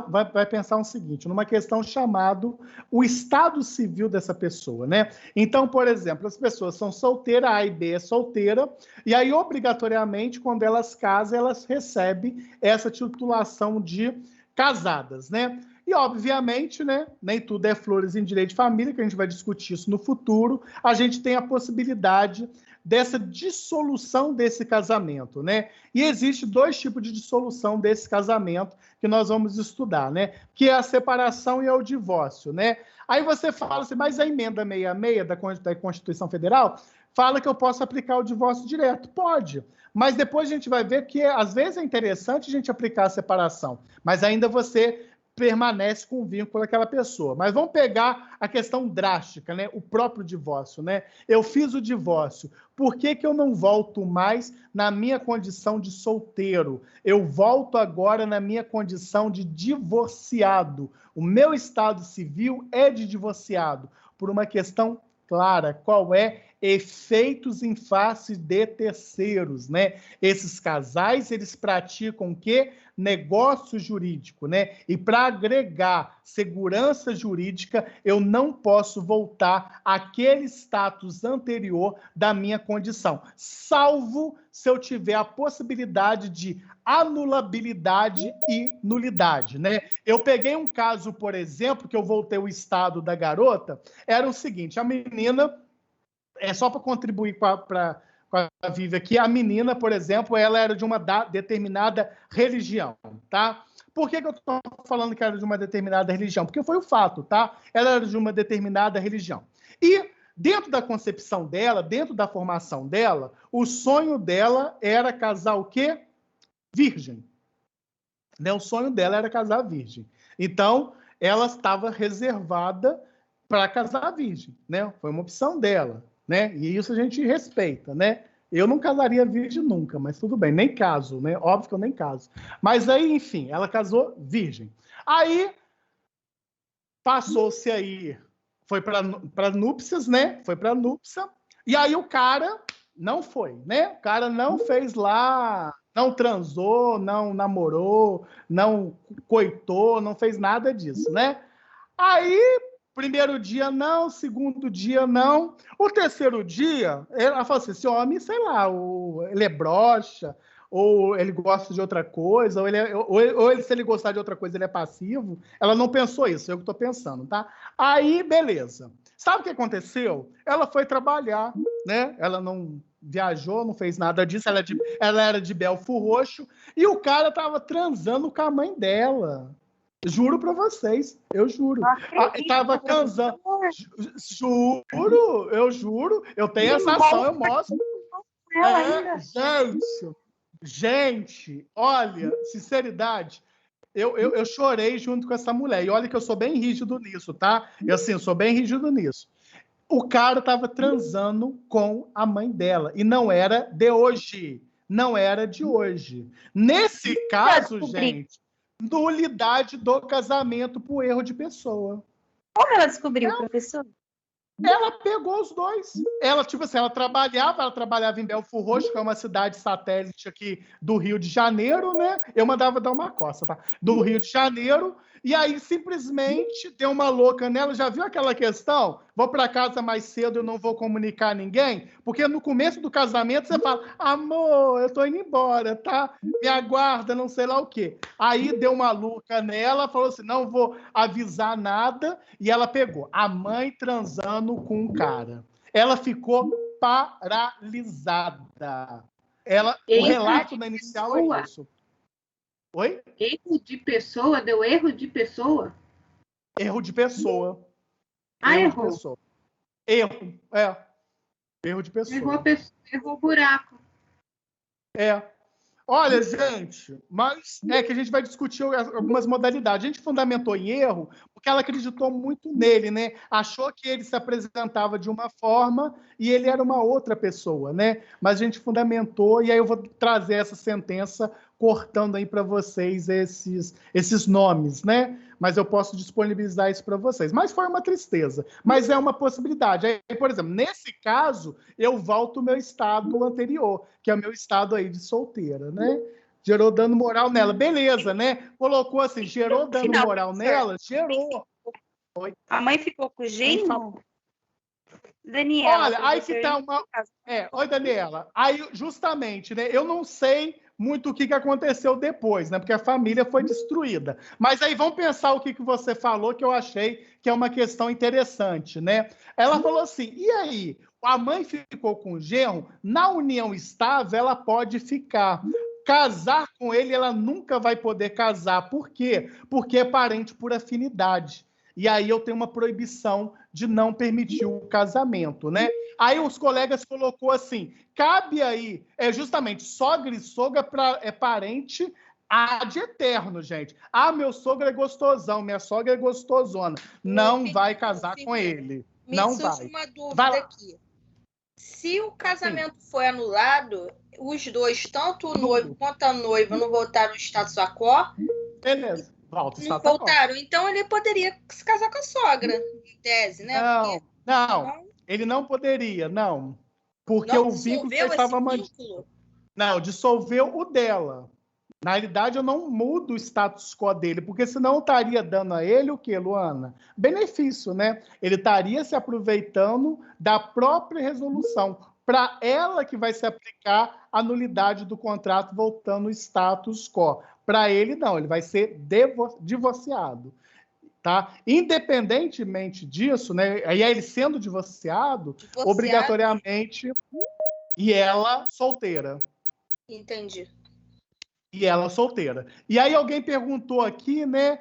o seguinte, numa questão chamado o estado civil dessa pessoa, né? Então, por exemplo, as pessoas são solteiras, A e B é solteira, e aí, obrigatoriamente, quando elas casam, elas recebem essa titulação de casadas, né? E, obviamente, né, nem tudo é flores em direito de família, que a gente vai discutir isso no futuro, a gente tem a possibilidade dessa dissolução desse casamento, né? E existe 2 tipos de dissolução desse casamento que nós vamos estudar, né? Que é a separação e é o divórcio, né? Aí você fala assim, mas a emenda 66 da Constituição Federal fala que eu posso aplicar o divórcio direto. Pode, mas depois a gente vai ver que às vezes é interessante a gente aplicar a separação, mas ainda você permanece com o vínculo daquela pessoa. Mas vamos pegar a questão drástica, né? O próprio divórcio, né? Eu fiz o divórcio. Por que que eu não volto mais na minha condição de solteiro? Eu volto agora na minha condição de divorciado. O meu estado civil é de divorciado, por uma questão clara. Qual é? Efeitos em face de terceiros, né? Esses casais, eles praticam o quê? Negócio jurídico, né? E para agregar segurança jurídica, eu não posso voltar àquele status anterior da minha condição, salvo se eu tiver a possibilidade de anulabilidade e nulidade, né? Eu peguei um caso, por exemplo, que eu voltei ao estado da garota, era o seguinte, a menina, só para contribuir para a Vivi aqui, a menina, por exemplo, ela era de uma determinada religião, tá? Por que eu estou falando que era de uma determinada religião? Porque foi o fato, tá? Ela era de uma determinada religião. E dentro da concepção dela, dentro da formação dela, o sonho dela era casar o quê? Virgem. Né? O sonho dela era casar virgem. Então, ela estava reservada para casar virgem, né? Foi uma opção dela, né? E isso a gente respeita, né? Eu não casaria virgem nunca, mas tudo bem, nem caso, né? Óbvio que eu nem caso. Mas aí, enfim, ela casou virgem. Aí, passou-se aí, foi para núpcias, né? Foi para núpcia, e aí o cara Não foi, né? O cara não fez lá, não transou, não namorou, não coitou, não fez nada disso, né? Aí, primeiro dia não, segundo dia não. O terceiro dia, ela falou assim, esse homem, sei lá, ele é broxa, ou ele gosta de outra coisa, ou se ele gostar de outra coisa, ele é passivo. Ela não pensou isso, eu que estou pensando, tá? Aí, beleza. Sabe o que aconteceu? Ela foi trabalhar, né? Ela não viajou, não fez nada disso, ela era de Belford Roxo, e o cara tava transando com a mãe dela. Juro pra vocês, eu juro. Tava transando. Juro, eu juro. Eu tenho essa ação, eu mostro. Gente, olha, sinceridade, eu chorei junto com essa mulher. E olha que eu sou bem rígido nisso, tá? Eu sou bem rígido nisso. O cara tava transando com a mãe dela. E não era de hoje. Não era de hoje. Nesse caso, gente, nulidade do casamento por erro de pessoa. Como ela descobriu, professor? Ela pegou os dois. Ela, tipo assim, ela trabalhava em Belford Roxo, que é uma cidade satélite aqui do Rio de Janeiro, né? Eu mandava dar uma coça, tá? Do Rio de Janeiro. E aí, simplesmente, deu uma louca nela. Já viu aquela questão? Vou para casa mais cedo e não vou comunicar a ninguém? Porque no começo do casamento você fala, amor, eu tô indo embora, tá? Me aguarda, não sei lá o quê. Aí deu uma louca nela, falou assim, não vou avisar nada. E ela pegou a mãe transando com um cara. Ela ficou paralisada. O relato na inicial é isso. Oi? Erro de pessoa? Deu erro de pessoa? Erro de pessoa. Errou. Erro de pessoa. Errou o buraco. Olha, gente, mas é que a gente vai discutir algumas modalidades. A gente fundamentou em erro porque ela acreditou muito nele, né? Achou que ele se apresentava de uma forma e ele era uma outra pessoa, né? Mas a gente fundamentou, e aí eu vou trazer essa sentença cortando aí para vocês esses nomes, né? Mas eu posso disponibilizar isso para vocês. Mas foi uma tristeza. Mas é uma possibilidade. Aí, por exemplo, nesse caso, eu volto ao meu estado anterior, que é o meu estado aí de solteira, né? Gerou dano moral nela. Beleza, né? Colocou assim, gerou dano moral nela? Gerou. Oi. A mãe ficou com o genro? Daniela. Olha, aí que tá uma... Oi, Daniela. Aí, justamente, né? Eu não sei muito o que aconteceu depois, né? Porque a família foi destruída. Mas aí vamos pensar o que você falou, que eu achei que é uma questão interessante, né? Ela falou assim, e aí? A mãe ficou com o genro, na união estável ela pode ficar. Casar com ele, ela nunca vai poder casar. Por quê? Porque é parente por afinidade. E aí eu tenho uma proibição de não permitir o casamento, né? Aí os colegas colocou assim, cabe aí, justamente, sogra e sogra é parente ad eterno, gente. Ah, meu sogro é gostosão, minha sogra é gostosona. Não vai casar com ele. Não vai. Me surge uma dúvida aqui. Se o casamento foi anulado, os dois, tanto o noivo quanto a noiva, não voltaram ao status quo? Beleza. Não voltaram, então ele poderia se casar com a sogra, em tese, né? Não, ele não poderia, não. Porque o vínculo estava mantido. Não, dissolveu o dela. Na realidade, eu não mudo o status quo dele, porque senão eu estaria dando a ele o quê, Luana? Benefício, né? Ele estaria se aproveitando da própria resolução. Para ela que vai se aplicar a nulidade do contrato voltando ao status quo. Para ele, não, ele vai ser divorciado. Tá? Independentemente disso, né? Aí ele sendo divorciado, obrigatoriamente, e ela solteira. Entendi. E ela solteira. E aí alguém perguntou aqui, né?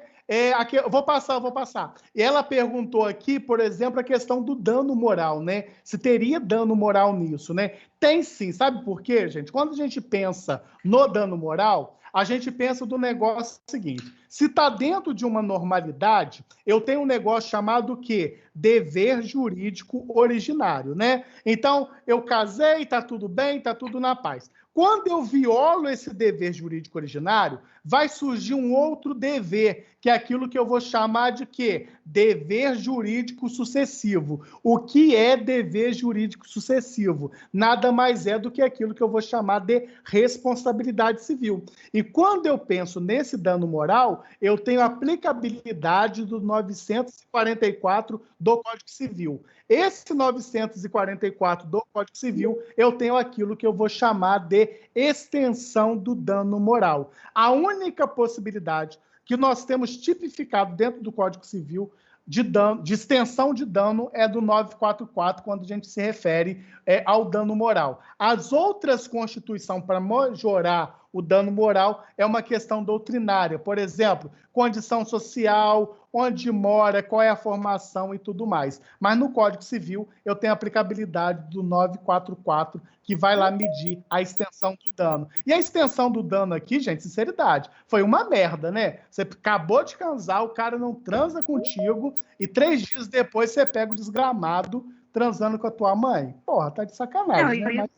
Aqui, eu vou passar. E ela perguntou aqui, por exemplo, a questão do dano moral, né? Se teria dano moral nisso, né? Tem sim, sabe por quê, gente? Quando a gente pensa no dano moral, a gente pensa do negócio seguinte: se está dentro de uma normalidade, eu tenho um negócio chamado o quê? Dever jurídico originário, né? Então, eu casei, está tudo bem, está tudo na paz. Quando eu violo esse dever jurídico originário, vai surgir um outro dever, que é aquilo que eu vou chamar de quê? Dever jurídico sucessivo. O que é dever jurídico sucessivo? Nada mais é do que aquilo que eu vou chamar de responsabilidade civil. E quando eu penso nesse dano moral, eu tenho aplicabilidade do 944 do Código Civil. Esse 944 do Código Civil, eu tenho aquilo que eu vou chamar de extensão do dano moral. A única possibilidade que nós temos tipificado dentro do Código Civil de extensão de dano é do 944, quando a gente se refere ao dano moral. As outras constituições, para majorar o dano moral, é uma questão doutrinária. Por exemplo, condição social, onde mora, qual é a formação e tudo mais. Mas no Código Civil, eu tenho a aplicabilidade do 944, que vai lá medir a extensão do dano. E a extensão do dano aqui, gente, sinceridade, foi uma merda, né? Você acabou de casar, o cara não transa contigo, e 3 dias depois você pega o desgramado transando com a tua mãe. Porra, tá de sacanagem, não, né?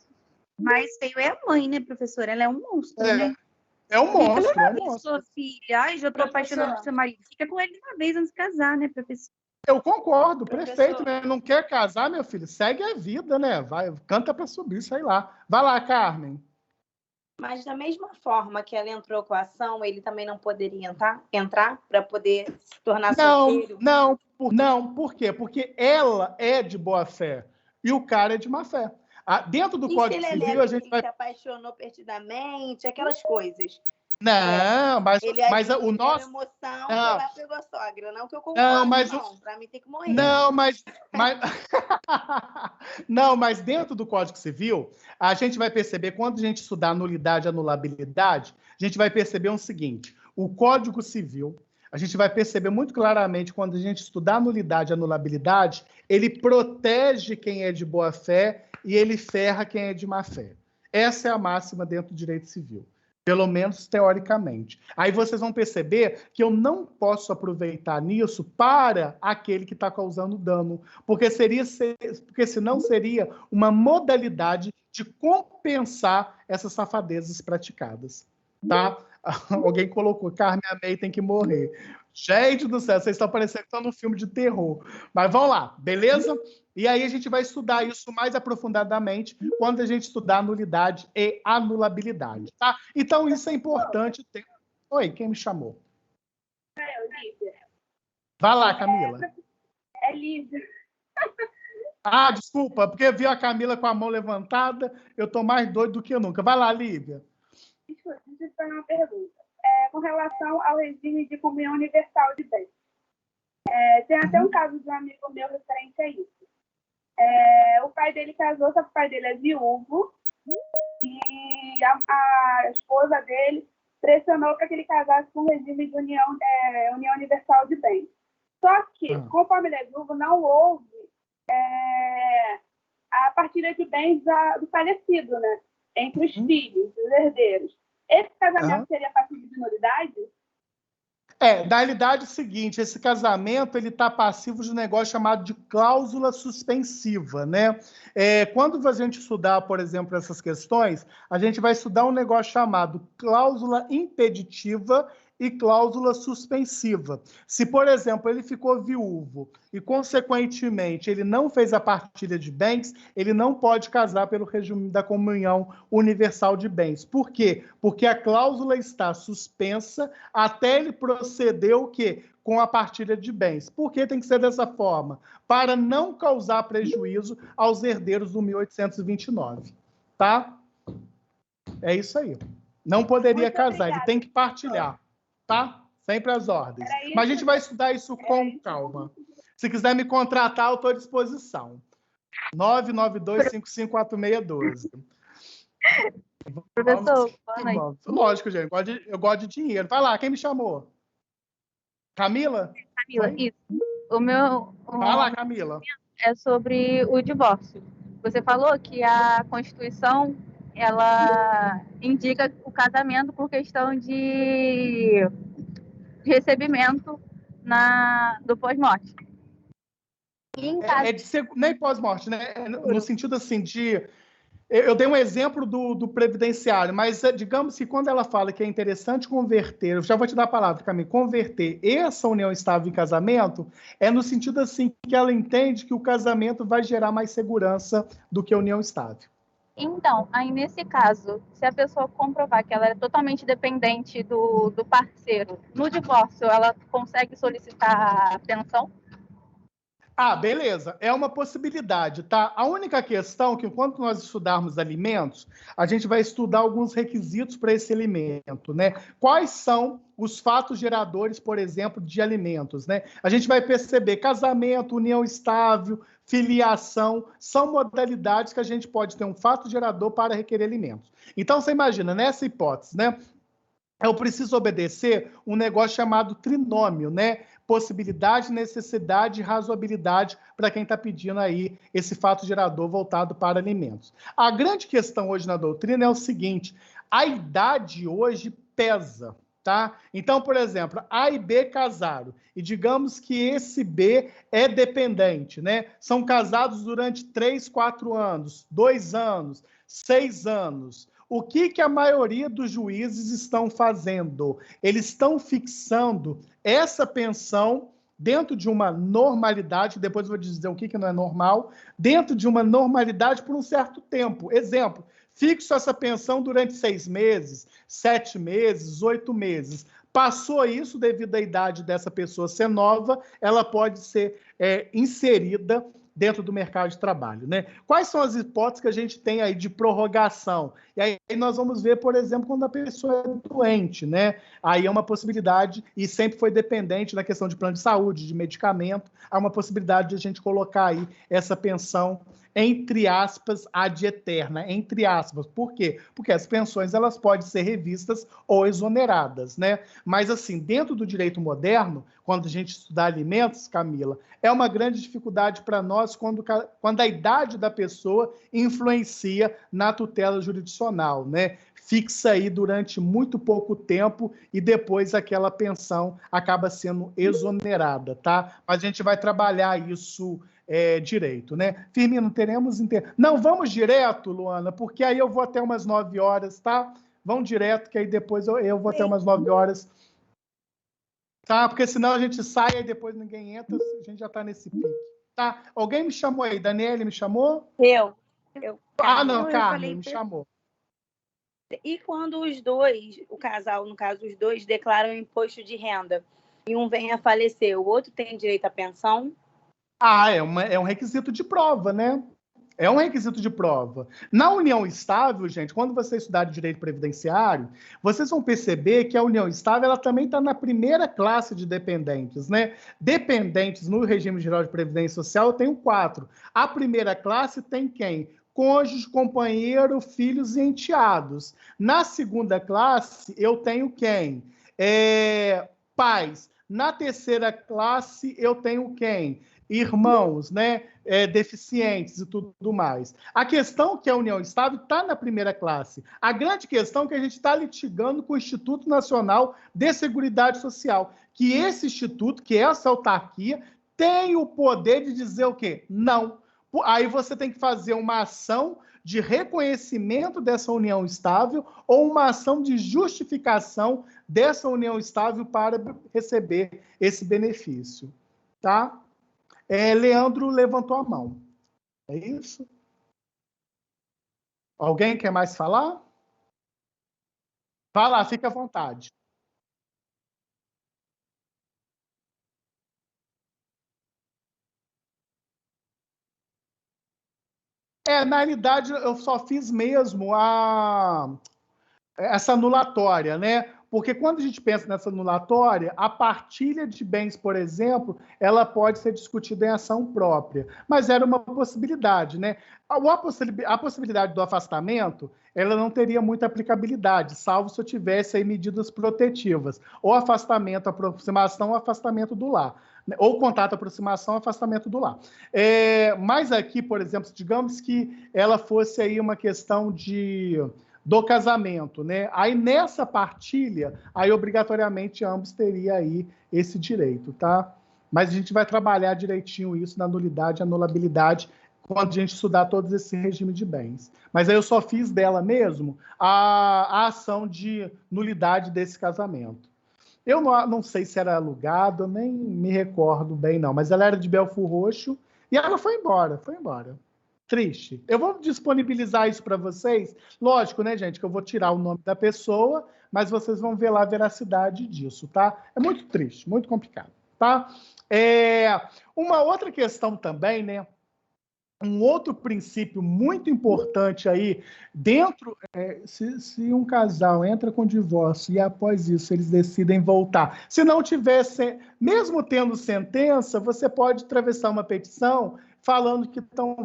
Mas feio é a mãe, né, professora? Ela é um monstro, né? É um monstro, é um monstro. Sua filha, ai, já tô apaixonada por seu marido. Fica com ele uma vez antes de casar, né, professor? Eu concordo, prefeito, né? Não quer casar, meu filho? Segue a vida, né? Vai, canta para subir, sei lá. Vai lá, Carmen. Mas da mesma forma que ela entrou com a ação, ele também não poderia entrar para poder se tornar solteiro? Não, por quê? Porque ela é de boa fé e o cara é de má fé. Dentro do Código Civil, a gente vai... se apaixonou perdidamente, aquelas coisas. Não, mas o nosso... emoção, ela pegou a sogra. Não que eu concordo, não. Para mim tem que morrer. Não, mas dentro do Código Civil, a gente vai perceber, quando a gente estudar nulidade e anulabilidade, a gente vai perceber o seguinte: o Código Civil, a gente vai perceber muito claramente, quando a gente estudar nulidade e anulabilidade, ele protege quem é de boa fé e ele ferra quem é de má fé. Essa é a máxima dentro do direito civil. Pelo menos teoricamente. Aí vocês vão perceber que eu não posso aproveitar nisso para aquele que está causando dano, porque senão seria uma modalidade de compensar essas safadezas praticadas. Tá? Alguém colocou, Carmen Amei tem que morrer. Gente do céu, vocês estão parecendo que estão num filme de terror. Mas vamos lá, beleza? E aí a gente vai estudar isso mais aprofundadamente quando a gente estudar nulidade e anulabilidade, tá? Então isso é importante. Oi, quem me chamou? Lívia. Vai lá, Camila. É Lívia. Desculpa, porque eu vi a Camila com a mão levantada, eu tô mais doido do que nunca. Vai lá, Lívia. Deixa eu te fazer uma pergunta. Com relação ao regime de comunhão universal de bens. Tem até um caso de um amigo meu referente a isso. O pai dele casou, só que o pai dele é viúvo, e a esposa dele pressionou para que ele casasse com o regime de união universal de bens. Só que, conforme ele é viúvo, não houve a partilha de bens do falecido, né? Entre os filhos, os herdeiros. Esse casamento seria passivo de nulidade? Na realidade é o seguinte, esse casamento ele está passivo de um negócio chamado de cláusula suspensiva, né? Quando a gente estudar, por exemplo, essas questões, a gente vai estudar um negócio chamado cláusula impeditiva e cláusula suspensiva. Se, por exemplo, ele ficou viúvo e, consequentemente, ele não fez a partilha de bens, ele não pode casar pelo regime da comunhão universal de bens. Por quê? Porque a cláusula está suspensa até ele proceder o quê? Com a partilha de bens. Por que tem que ser dessa forma? Para não causar prejuízo aos herdeiros do 1829. Tá? É isso aí. Não poderia casar, ele tem que partilhar. Tá? Sempre às ordens. Mas a gente vai estudar isso com calma. Se quiser me contratar, eu estou à disposição. 992554612. Professor, boa noite. Lógico, gente. Eu gosto de dinheiro. Vai lá, quem me chamou? Camila? Camila, isso. Vai lá, Camila. É sobre o divórcio. Você falou que a Constituição ela indica o casamento por questão de recebimento do pós-morte. Nem pós-morte, né? No sentido assim de... Eu dei um exemplo do previdenciário, mas digamos que quando ela fala que é interessante converter, eu já vou te dar a palavra, Camille, converter essa união estável em casamento, é no sentido assim que ela entende que o casamento vai gerar mais segurança do que a união estável. Então, aí nesse caso, se a pessoa comprovar que ela é totalmente dependente do parceiro, no divórcio, ela consegue solicitar a pensão? Ah, beleza. É uma possibilidade, tá? A única questão é que, enquanto nós estudarmos alimentos, a gente vai estudar alguns requisitos para esse alimento, né? Quais são os fatos geradores, por exemplo, de alimentos, né? A gente vai perceber casamento, união estável, filiação, são modalidades que a gente pode ter um fato gerador para requerer alimentos. Então, você imagina, nessa hipótese, né? Eu preciso obedecer um negócio chamado trinômio, né? Possibilidade, necessidade e razoabilidade para quem está pedindo aí esse fato gerador voltado para alimentos. A grande questão hoje na doutrina é o seguinte: a idade hoje pesa, tá? Então, por exemplo, A e B casaram, e digamos que esse B é dependente, né? São casados durante 3, 4 anos, 2 anos, 6 anos. O que a maioria dos juízes estão fazendo? Eles estão fixando essa pensão dentro de uma normalidade, depois eu vou dizer o que não é normal, dentro de uma normalidade por um certo tempo. Exemplo, fixo essa pensão durante 6 meses, 7 meses, 8 meses. Passou isso, devido à idade dessa pessoa ser nova, ela pode ser inserida dentro do mercado de trabalho, né? Quais são as hipóteses que a gente tem aí de prorrogação? E aí nós vamos ver, por exemplo, quando a pessoa é doente, né? Aí é uma possibilidade, e sempre foi dependente na questão de plano de saúde, de medicamento, há uma possibilidade de a gente colocar aí essa pensão, entre aspas, ad eterna, entre aspas. Por quê? Porque as pensões, elas podem ser revistas ou exoneradas, né? Mas, assim, dentro do direito moderno, quando a gente estudar alimentos, Camila, é uma grande dificuldade para nós quando a idade da pessoa influencia na tutela jurisdicional, né? Fixa aí durante muito pouco tempo e depois aquela pensão acaba sendo exonerada, tá? Mas a gente vai trabalhar isso direito, né? Firmino, teremos... Não, vamos direto, Luana, porque aí eu vou até umas 9 horas, tá? Vamos direto, que aí depois eu vou até umas 9 horas. Tá? Porque senão a gente sai e depois ninguém entra, a gente já está nesse pique. Tá? Alguém me chamou aí? Daniele me chamou? Eu. Ah, não, Carmen me chamou. E quando os dois, o casal, no caso, os dois declaram imposto de renda e um vem a falecer, o outro tem direito à pensão? Ah, é um requisito de prova, né? É um requisito de prova. Na união estável, gente, quando vocês estudarem direito previdenciário, vocês vão perceber que a união estável ela também está na primeira classe de dependentes, né? Dependentes no regime geral de previdência social, eu tenho 4. A primeira classe tem quem? Cônjuge, companheiro, filhos e enteados. Na segunda classe, eu tenho quem? Pais. Na terceira classe, eu tenho quem? Irmãos, né, deficientes e tudo mais. A questão que a união estável está na primeira classe. A grande questão é que a gente está litigando com o Instituto Nacional de Seguridade Social, que esse instituto, que essa autarquia, tem o poder de dizer o quê? Não. Aí você tem que fazer uma ação de reconhecimento dessa união estável ou uma ação de justificação dessa união estável para receber esse benefício, tá? Leandro levantou a mão. É isso? Alguém quer mais falar? Vai lá, fica à vontade. Na realidade, eu só fiz mesmo essa anulatória, né? Porque quando a gente pensa nessa anulatória, a partilha de bens, por exemplo, ela pode ser discutida em ação própria. Mas era uma possibilidade, né? A possibilidade do afastamento, ela não teria muita aplicabilidade, salvo se eu tivesse aí medidas protetivas. Ou afastamento, aproximação, ou afastamento do lar. ou contato, aproximação, afastamento do lar. Mas aqui, por exemplo, digamos que ela fosse aí uma questão do casamento, né? Aí nessa partilha, aí obrigatoriamente ambos teriam aí esse direito, tá? Mas a gente vai trabalhar direitinho isso na nulidade e anulabilidade quando a gente estudar todos esse regime de bens. Mas aí eu só fiz dela mesmo a ação de nulidade desse casamento. Eu não sei se era alugado, nem me recordo bem, não. Mas ela era de Belford Roxo e ela foi embora. Triste. Eu vou disponibilizar isso para vocês. Lógico, né, gente, que eu vou tirar o nome da pessoa, mas vocês vão ver lá a veracidade disso, tá? É muito triste, muito complicado, tá? Uma outra questão também, né? Um outro princípio muito importante aí, dentro, se um casal entra com divórcio e após isso eles decidem voltar, se não tivesse, mesmo tendo sentença, você pode atravessar uma petição falando que estão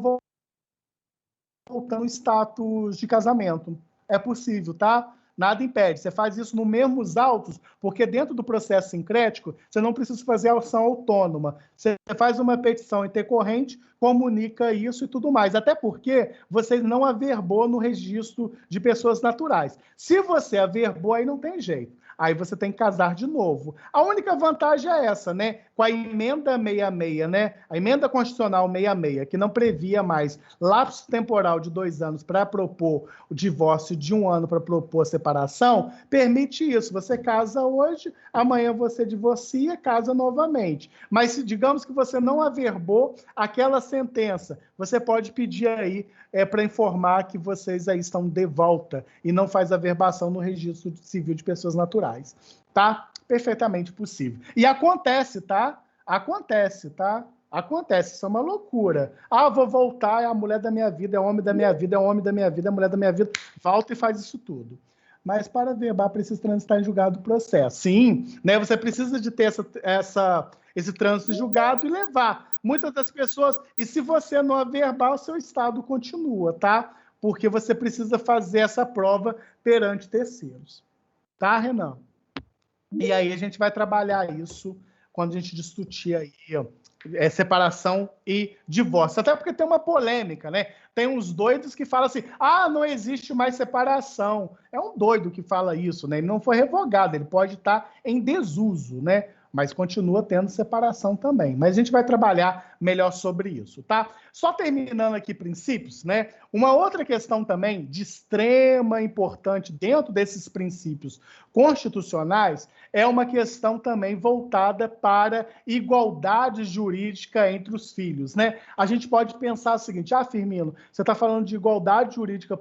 voltando status de casamento. É possível, tá? Nada impede. Você faz isso no mesmos autos, porque dentro do processo sincrético, você não precisa fazer ação autônoma. Você faz uma petição intercorrente, comunica isso e tudo mais. Até porque você não averbou no registro de pessoas naturais. Se você averbou, aí não tem jeito. Aí você tem que casar de novo. A única vantagem é essa, né? Com a emenda 66, né? A emenda constitucional 66, que não previa mais lapso temporal de 2 anos para propor o divórcio, de 1 ano para propor a separação, permite isso. Você casa hoje, amanhã você divorcia, casa novamente. Mas se digamos que você não averbou aquela sentença, você pode pedir aí para informar que vocês aí estão de volta e não faz averbação no registro civil de pessoas naturais, tá? Perfeitamente possível. E acontece, tá? Acontece, isso é uma loucura. Vou voltar, é a mulher da minha vida, é o homem da minha vida, é o homem da minha vida, é a mulher da minha vida, volta e faz isso tudo. Mas para averbar, precisa transitar em julgado o processo. Sim, né? Você precisa de ter esse trânsito em julgado e levar. Muitas das pessoas, e se você não averbar, o seu estado continua, tá? Porque você precisa fazer essa prova perante terceiros. Tá, Renan? E aí a gente vai trabalhar isso quando a gente discutir aí separação e divórcio. Até porque tem uma polêmica, né? Tem uns doidos que falam assim, não existe mais separação. É um doido que fala isso, né? Ele não foi revogado, ele pode estar em desuso, né? Mas continua tendo separação também. Mas a gente vai trabalhar melhor sobre isso, tá? Só terminando aqui princípios, né? Uma outra questão também de extrema importância dentro desses princípios constitucionais é uma questão também voltada para igualdade jurídica entre os filhos, né? A gente pode pensar o seguinte, Firmino, você está falando de igualdade jurídica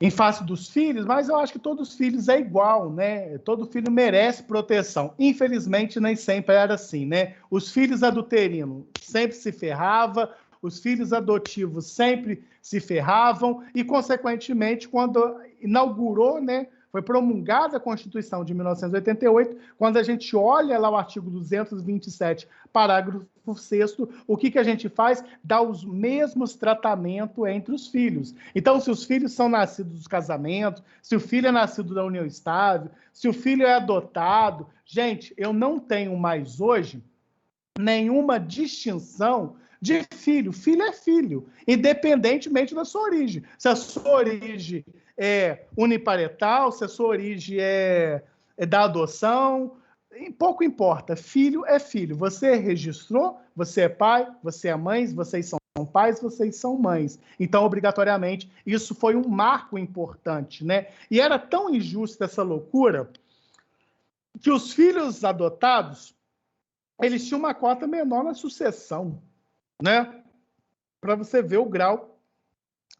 em face dos filhos, mas eu acho que todos os filhos é igual, né? Todo filho merece proteção. Infelizmente, nem sempre era assim, né? Os filhos adulterinos sempre se ferravam, os filhos adotivos sempre se ferravam, e, consequentemente, quando inaugurou, né, foi promulgada a Constituição de 1988, quando a gente olha lá o artigo 227, parágrafo 6º, o que a gente faz? Dá os mesmos tratamentos entre os filhos. Então, se os filhos são nascidos dos casamentos, se o filho é nascido da união estável, se o filho é adotado, gente, eu não tenho mais hoje nenhuma distinção de filho. Filho é filho, independentemente da sua origem. Se a sua origem é uniparental, se a sua origem é da adoção, pouco importa. Filho é filho. Você registrou, você é pai, você é mãe, vocês são pais, vocês são mães. Então, obrigatoriamente, isso foi um marco importante, né? E era tão injusta essa loucura que os filhos adotados, eles tinham uma cota menor na sucessão, né? Para você ver o grau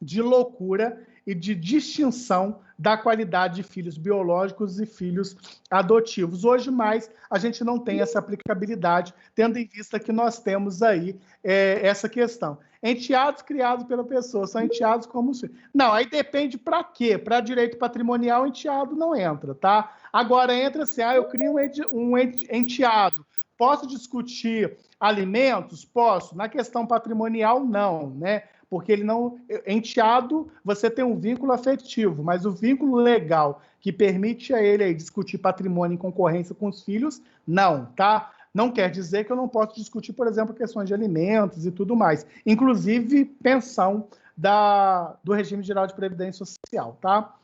de loucura e de distinção da qualidade de filhos biológicos e filhos adotivos. Hoje, mais, a gente não tem essa aplicabilidade, tendo em vista que nós temos aí essa questão. Enteados criados pela pessoa, são enteados como os filhos. Não, aí depende para quê? Para direito patrimonial, enteado não entra, tá? Agora entra assim, eu crio um enteado. Posso discutir alimentos? Posso. Na questão patrimonial, não, né? Porque ele não... Enteado, você tem um vínculo afetivo, mas o vínculo legal que permite a ele aí discutir patrimônio em concorrência com os filhos, não, tá? Não quer dizer que eu não posso discutir, por exemplo, questões de alimentos e tudo mais, inclusive pensão do regime geral de previdência social, tá?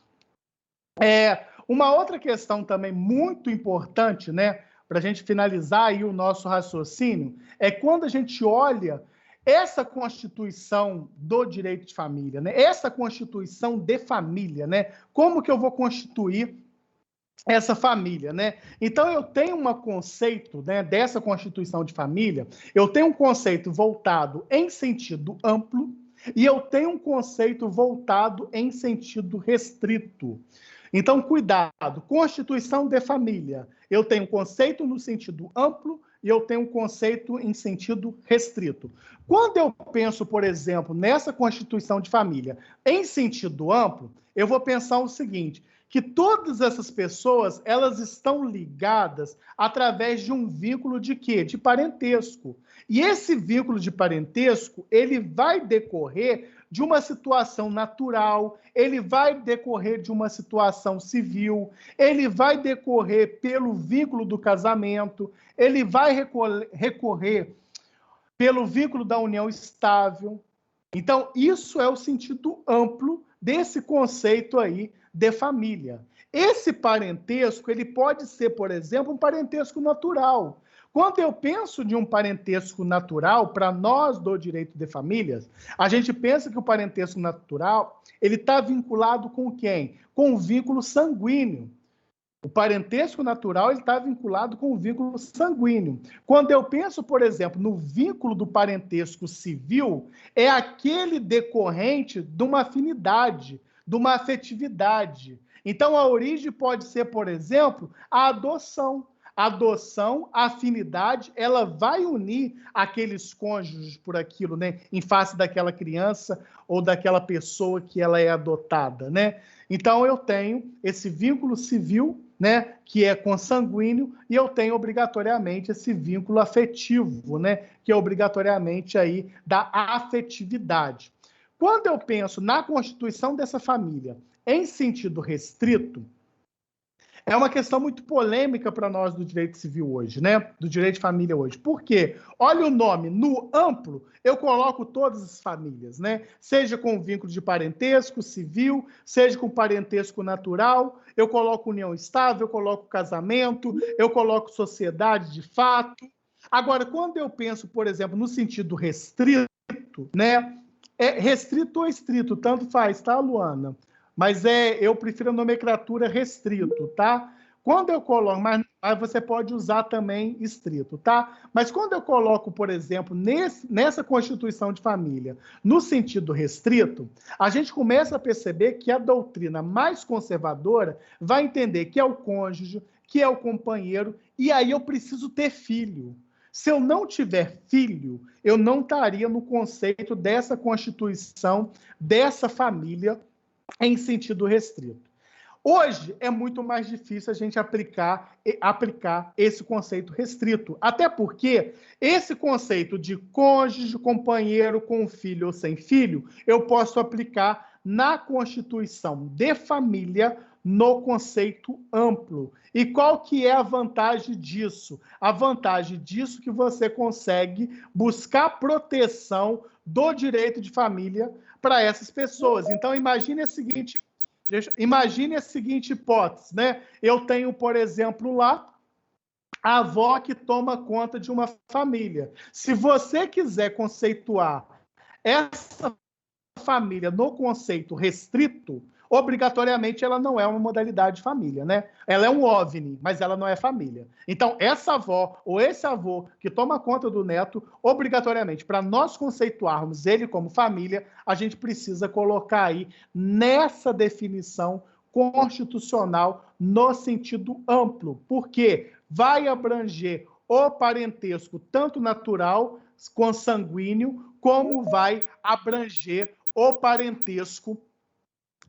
Uma outra questão também muito importante, né, para a gente finalizar aí o nosso raciocínio, é quando a gente olha essa Constituição do direito de família, né, essa Constituição de família, né, como que eu vou constituir essa família, né? Então, eu tenho um conceito, né, dessa Constituição de família, eu tenho um conceito voltado em sentido amplo e eu tenho um conceito voltado em sentido restrito. Então, cuidado, Constituição de família, eu tenho um conceito no sentido amplo e eu tenho um conceito em sentido restrito. Quando eu penso, por exemplo, nessa Constituição de família em sentido amplo, eu vou pensar o seguinte, que todas essas pessoas, elas estão ligadas através de um vínculo de quê? De parentesco. E esse vínculo de parentesco, ele vai decorrer de uma situação natural, ele vai decorrer de uma situação civil, ele vai decorrer pelo vínculo do casamento, ele vai recorrer pelo vínculo da união estável. Então, isso é o sentido amplo desse conceito aí de família. Esse parentesco, ele pode ser, por exemplo, um parentesco natural. Quando eu penso de um parentesco natural, para nós do direito de famílias, a gente pensa que o parentesco natural, ele está vinculado com quem? Com o vínculo sanguíneo. O parentesco natural está vinculado com o vínculo sanguíneo. Quando eu penso, por exemplo, no vínculo do parentesco civil, é aquele decorrente de uma afinidade, de uma afetividade. Então, a origem pode ser, por exemplo, a adoção. A adoção, a afinidade, ela vai unir aqueles cônjuges por aquilo, né? Em face daquela criança ou daquela pessoa que ela é adotada, né? Então, eu tenho esse vínculo civil, né, que é consanguíneo, e eu tenho obrigatoriamente esse vínculo afetivo, né, que é obrigatoriamente aí da afetividade. Quando eu penso na constituição dessa família em sentido restrito, é uma questão muito polêmica para nós do direito civil hoje, né? Do direito de família hoje. Por quê? Olha o nome, no amplo, eu coloco todas as famílias, né? Seja com vínculo de parentesco civil, seja com parentesco natural, eu coloco união estável, eu coloco casamento, eu coloco sociedade de fato. Agora, quando eu penso, por exemplo, no sentido restrito, né? Restrito ou estrito, tanto faz, tá, Luana? Mas eu prefiro a nomenclatura restrito, tá? Quando eu coloco, mas você pode usar também estrito, tá? Mas quando eu coloco, por exemplo, nessa constituição de família, no sentido restrito, a gente começa a perceber que a doutrina mais conservadora vai entender que é o cônjuge, que é o companheiro, e aí eu preciso ter filho. Se eu não tiver filho, eu não estaria no conceito dessa constituição, dessa família, em sentido restrito. Hoje é muito mais difícil a gente aplicar esse conceito restrito, até porque esse conceito de cônjuge, companheiro com filho ou sem filho, eu posso aplicar na Constituição de família no conceito amplo. E qual que é a vantagem disso? A vantagem disso é que você consegue buscar proteção do direito de família para essas pessoas. Então, imagine a seguinte hipótese, né? Eu tenho, por exemplo, lá a avó que toma conta de uma família. Se você quiser conceituar essa família no conceito restrito, obrigatoriamente ela não é uma modalidade de família, né? Ela é um OVNI, mas ela não é família. Então, essa avó ou esse avô que toma conta do neto, obrigatoriamente, para nós conceituarmos ele como família, a gente precisa colocar aí nessa definição constitucional no sentido amplo, porque vai abranger o parentesco tanto natural, consanguíneo, como vai abranger o parentesco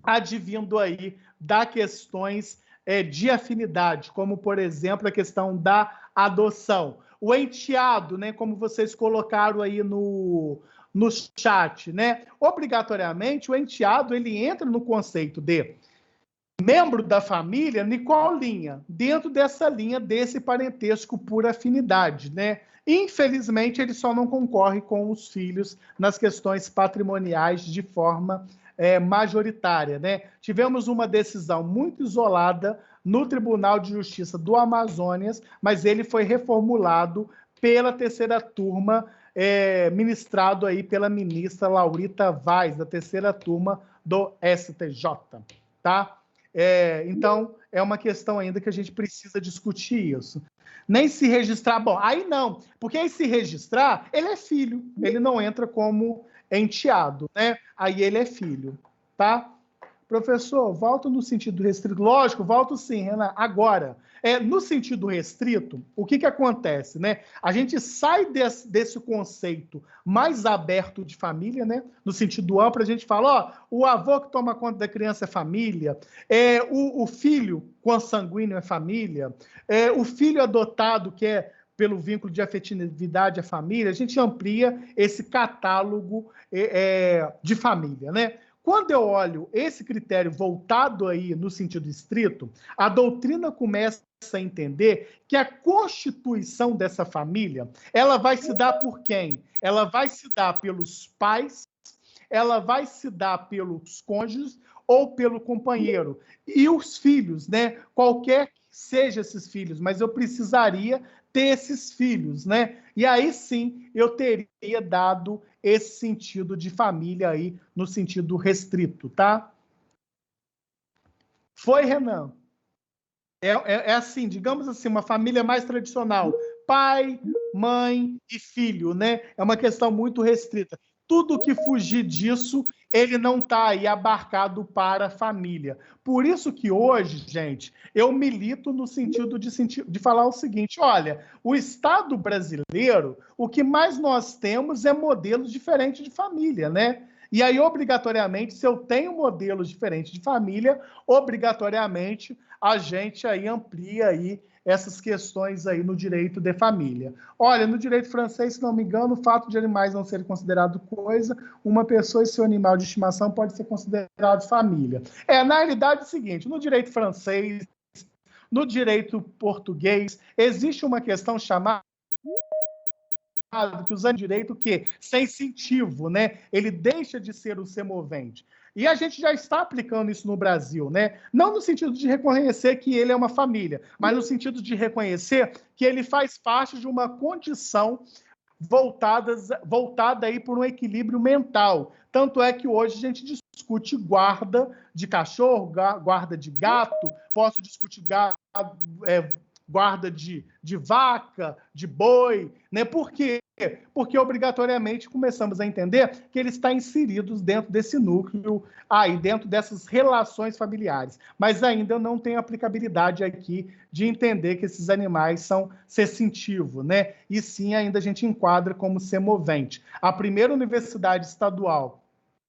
advindo aí das questões de afinidade, como, por exemplo, a questão da adoção. O enteado, né, como vocês colocaram aí no chat, né? Obrigatoriamente, o enteado, ele entra no conceito de membro da família, em qual linha? Dentro dessa linha desse parentesco por afinidade, né? Infelizmente, ele só não concorre com os filhos nas questões patrimoniais de forma majoritária, né? Tivemos uma decisão muito isolada no Tribunal de Justiça do Amazonas, mas ele foi reformulado pela terceira turma, ministrado aí pela ministra Laurita Vaz, da terceira turma do STJ, tá? Então, é uma questão ainda que a gente precisa discutir isso. Nem se registrar, bom, aí não, porque aí se registrar, ele é filho, ele não entra como enteado, né? Aí ele é filho, tá? Professor, volta no sentido restrito. Lógico, volto sim, Renan. Agora, no sentido restrito, o que acontece, né? A gente sai desse conceito mais aberto de família, né? No sentido amplo, a gente fala, o avô que toma conta da criança é família, o filho consanguíneo é família, o filho adotado, que é pelo vínculo de afetividade à família, a gente amplia esse catálogo de família, né? Quando eu olho esse critério voltado aí no sentido estrito, a doutrina começa a entender que a constituição dessa família, ela vai se dar por quem? Ela vai se dar pelos pais, ela vai se dar pelos cônjuges ou pelo companheiro. E os filhos, né? Qualquer que seja esses filhos, mas eu precisaria ter esses filhos, né? E aí sim eu teria dado esse sentido de família aí no sentido restrito, tá? Foi, Renan? É assim, digamos assim, uma família mais tradicional. Pai, mãe e filho, né? É uma questão muito restrita. Tudo que fugir disso, ele não está aí abarcado para a família. Por isso que hoje, gente, eu milito no sentido de falar o seguinte, olha, o Estado brasileiro, o que mais nós temos é modelos diferentes de família, né? E aí, obrigatoriamente, se eu tenho modelos diferentes de família, obrigatoriamente a gente aí amplia aí essas questões aí no direito de família. Olha, no direito francês, se não me engano, o fato de animais não serem considerados coisa, uma pessoa e seu animal de estimação pode ser considerado família. Na realidade é o seguinte, no direito francês, no direito português, existe uma questão chamada que usa direito que sensitivo, né? Ele deixa de ser o semovente. E a gente já está aplicando isso no Brasil, né? Não no sentido de reconhecer que ele é uma família, mas no sentido de reconhecer que ele faz parte de uma condição voltada aí por um equilíbrio mental. Tanto é que hoje a gente discute guarda de cachorro, guarda de gato, posso discutir guarda de vaca, de boi, né? Por quê? Porque obrigatoriamente começamos a entender que eles estão inseridos dentro desse núcleo, aí dentro dessas relações familiares. Mas ainda não tem aplicabilidade aqui de entender que esses animais são sensitivos, né? E sim, ainda a gente enquadra como semovente. A primeira universidade estadual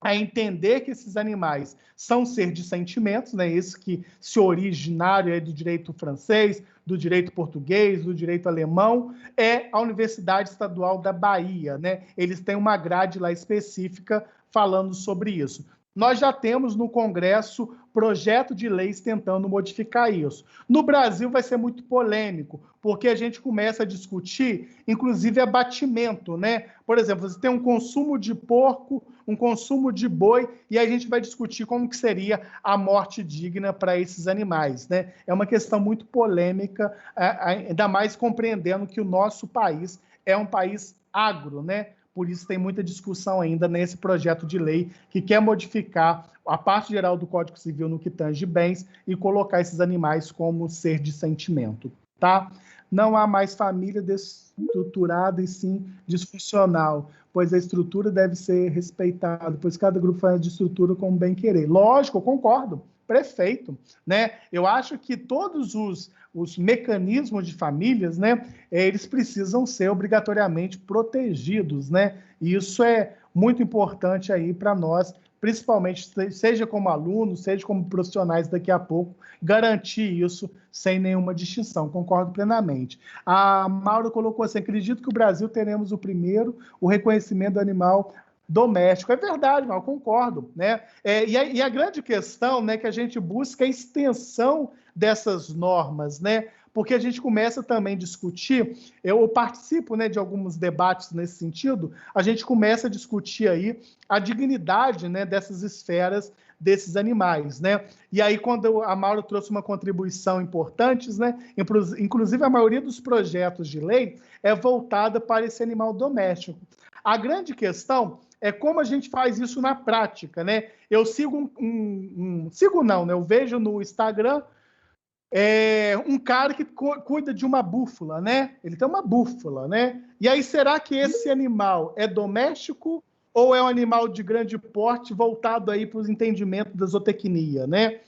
a entender que esses animais são ser de sentimentos, né? Isso que se originário do direito francês, do direito português, do direito alemão, é a Universidade Estadual da Bahia, né? Eles têm uma grade lá específica falando sobre isso. Nós já temos no Congresso projeto de leis tentando modificar isso. No Brasil vai ser muito polêmico, porque a gente começa a discutir, inclusive, abatimento, né? Por exemplo, você tem um consumo de porco, um consumo de boi, e aí a gente vai discutir como que seria a morte digna para esses animais, né? É uma questão muito polêmica, ainda mais compreendendo que o nosso país é um país agro, né? Por isso tem muita discussão ainda nesse projeto de lei que quer modificar a parte geral do Código Civil no que tange bens e colocar esses animais como ser de sentimento, tá? Não há mais família desestruturada e sim disfuncional, pois a estrutura deve ser respeitada, pois cada grupo faz de estrutura como bem querer. Lógico, eu concordo. Perfeito, né? Eu acho que todos os mecanismos de famílias, né, eles precisam ser obrigatoriamente protegidos, né? E isso é muito importante aí para nós, principalmente, seja como alunos, seja como profissionais daqui a pouco, garantir isso sem nenhuma distinção. Concordo plenamente. A Maura colocou assim, acredito que o Brasil teremos o reconhecimento do animal doméstico. É verdade, eu concordo, né? E a grande questão, né, que a gente busca é a extensão dessas normas, né? Porque a gente começa também a discutir, eu participo, né, de alguns debates nesse sentido, a gente começa a discutir aí a dignidade, né, dessas esferas desses animais, né? E aí, quando a Mauro trouxe uma contribuição importante, né? Inclusive, a maioria dos projetos de lei é voltada para esse animal doméstico. A grande questão é como a gente faz isso na prática, né? Eu sigo né? Eu vejo no Instagram um cara que cuida de uma búfala, né? Ele tem uma búfala, né? E aí, será que esse animal é doméstico ou é um animal de grande porte voltado aí para os entendimentos da zootecnia, né?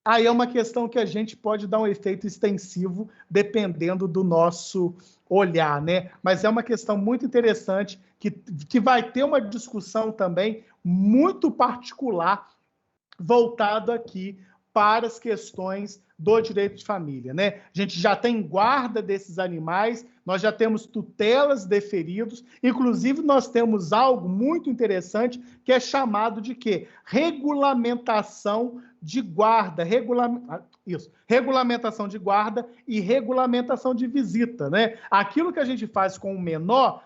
Aí é uma questão que a gente pode dar um efeito extensivo dependendo do nosso olhar, né? Mas é uma questão muito interessante que vai ter uma discussão também muito particular voltado aqui para as questões do direito de família, né? A gente já tem guarda desses animais, nós já temos tutelas deferidos, inclusive nós temos algo muito interessante que é chamado de quê? Regulamentação de guarda, regulamentação de guarda e regulamentação de visita, né? Aquilo que a gente faz com o menor,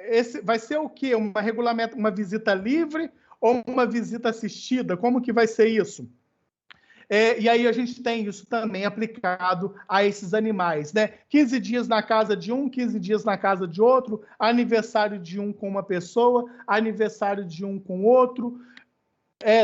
esse vai ser o quê? Uma visita livre ou uma visita assistida? Como que vai ser isso? E aí a gente tem isso também aplicado a esses animais, né? 15 dias na casa de um, 15 dias na casa de outro, aniversário de um com uma pessoa, aniversário de um com outro,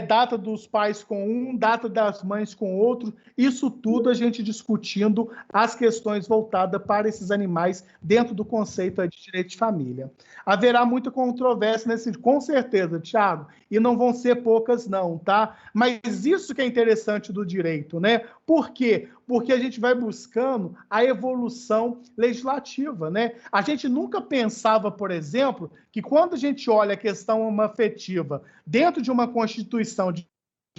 data dos pais com um, data das mães com outro, isso tudo a gente discutindo as questões voltadas para esses animais dentro do conceito de direito de família. Haverá muita controvérsia nesse, com certeza, Tiago, e não vão ser poucas não, tá? Mas isso que é interessante do direito, né? Por quê? Porque a gente vai buscando a evolução legislativa, né? A gente nunca pensava, por exemplo, que quando a gente olha a questão afetiva dentro de uma constituição de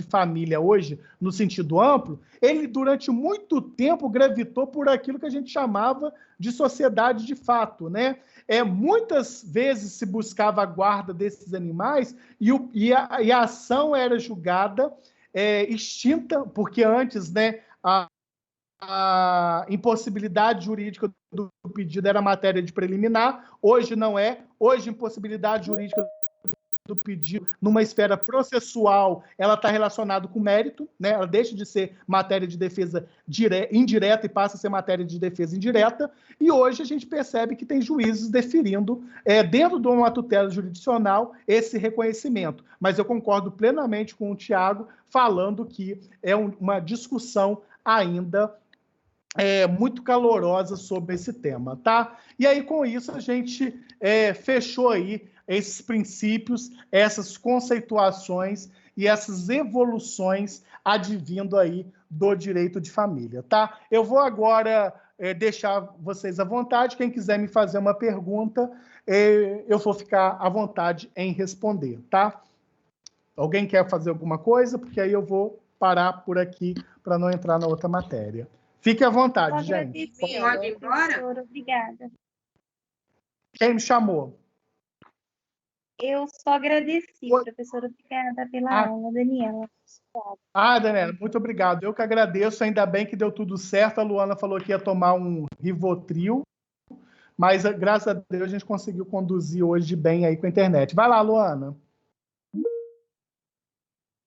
família hoje, no sentido amplo, ele durante muito tempo gravitou por aquilo que a gente chamava de sociedade de fato, né? Muitas vezes se buscava a guarda desses animais e a ação era julgada extinta, porque antes, né, a impossibilidade jurídica do pedido era matéria de preliminar, hoje não é. Hoje, impossibilidade jurídica do pedido numa esfera processual, ela está relacionada com mérito, né? Ela deixa de ser matéria de defesa indireta e passa a ser matéria de defesa indireta, e hoje a gente percebe que tem juízes deferindo, dentro de uma tutela jurisdicional, esse reconhecimento. Mas eu concordo plenamente com o Tiago, falando que é uma discussão ainda muito calorosa sobre esse tema, tá? E aí, com isso, a gente fechou aí esses princípios, essas conceituações e essas evoluções advindo aí do direito de família, tá? Eu vou agora deixar vocês à vontade. Quem quiser me fazer uma pergunta, eu vou ficar à vontade em responder, tá? Alguém quer fazer alguma coisa? Porque aí eu vou parar por aqui para não entrar na outra matéria. Fique à vontade, gente. Pode ir embora? Obrigada. Quem me chamou? Eu só agradeci, professora. Obrigada pela aula, Daniela. Daniela, muito obrigado. Eu que agradeço. Ainda bem que deu tudo certo. A Luana falou que ia tomar um Rivotril, mas graças a Deus a gente conseguiu conduzir hoje bem aí com a internet. Vai lá, Luana.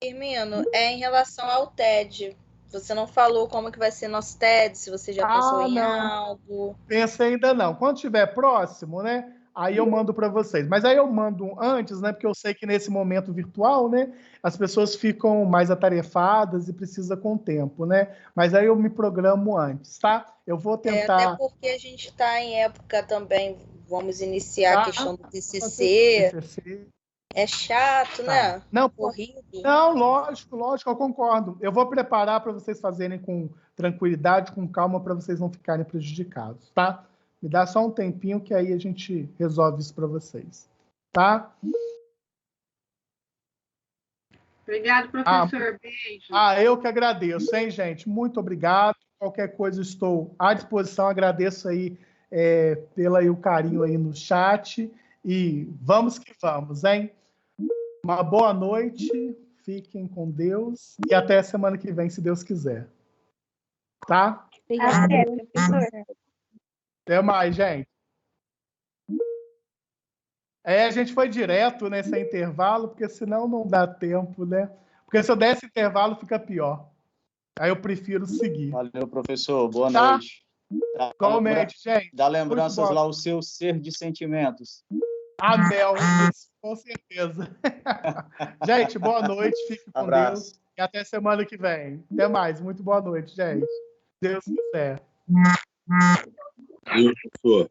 Firmino, em relação ao TED, você não falou como que vai ser nosso TED, se você já pensou em algo. Pensei ainda não. Quando estiver próximo, né? Aí eu mando para vocês. Mas aí eu mando antes, né? Porque eu sei que nesse momento virtual, né? As pessoas ficam mais atarefadas e precisa com tempo, né? Mas aí eu me programo antes, tá? Eu vou tentar... Até porque a gente está em época também, vamos iniciar a questão do TCC. É chato, né? Não, corrido. Não, lógico, eu concordo. Eu vou preparar para vocês fazerem com tranquilidade, com calma, para vocês não ficarem prejudicados, tá? Me dá só um tempinho que aí a gente resolve isso para vocês, tá? Obrigado, professor. Beijo. Eu que agradeço, hein, gente? Muito obrigado. Qualquer coisa, estou à disposição. Agradeço aí pelo o carinho aí no chat. E vamos que vamos, hein? Uma boa noite, fiquem com Deus e até a semana que vem, se Deus quiser. Tá? Obrigada, professor. Até mais, gente. A gente foi direto nesse intervalo, porque senão não dá tempo, né? Porque se eu der esse intervalo, fica pior. Aí eu prefiro seguir. Valeu, professor. Boa noite. Igualmente, gente. Dá lembranças lá ao seu ser de sentimentos. Anel, com certeza. Gente, boa noite, fique com Deus. E até semana que vem. Até mais. Muito boa noite, gente. Deus quiser. Deus, professor.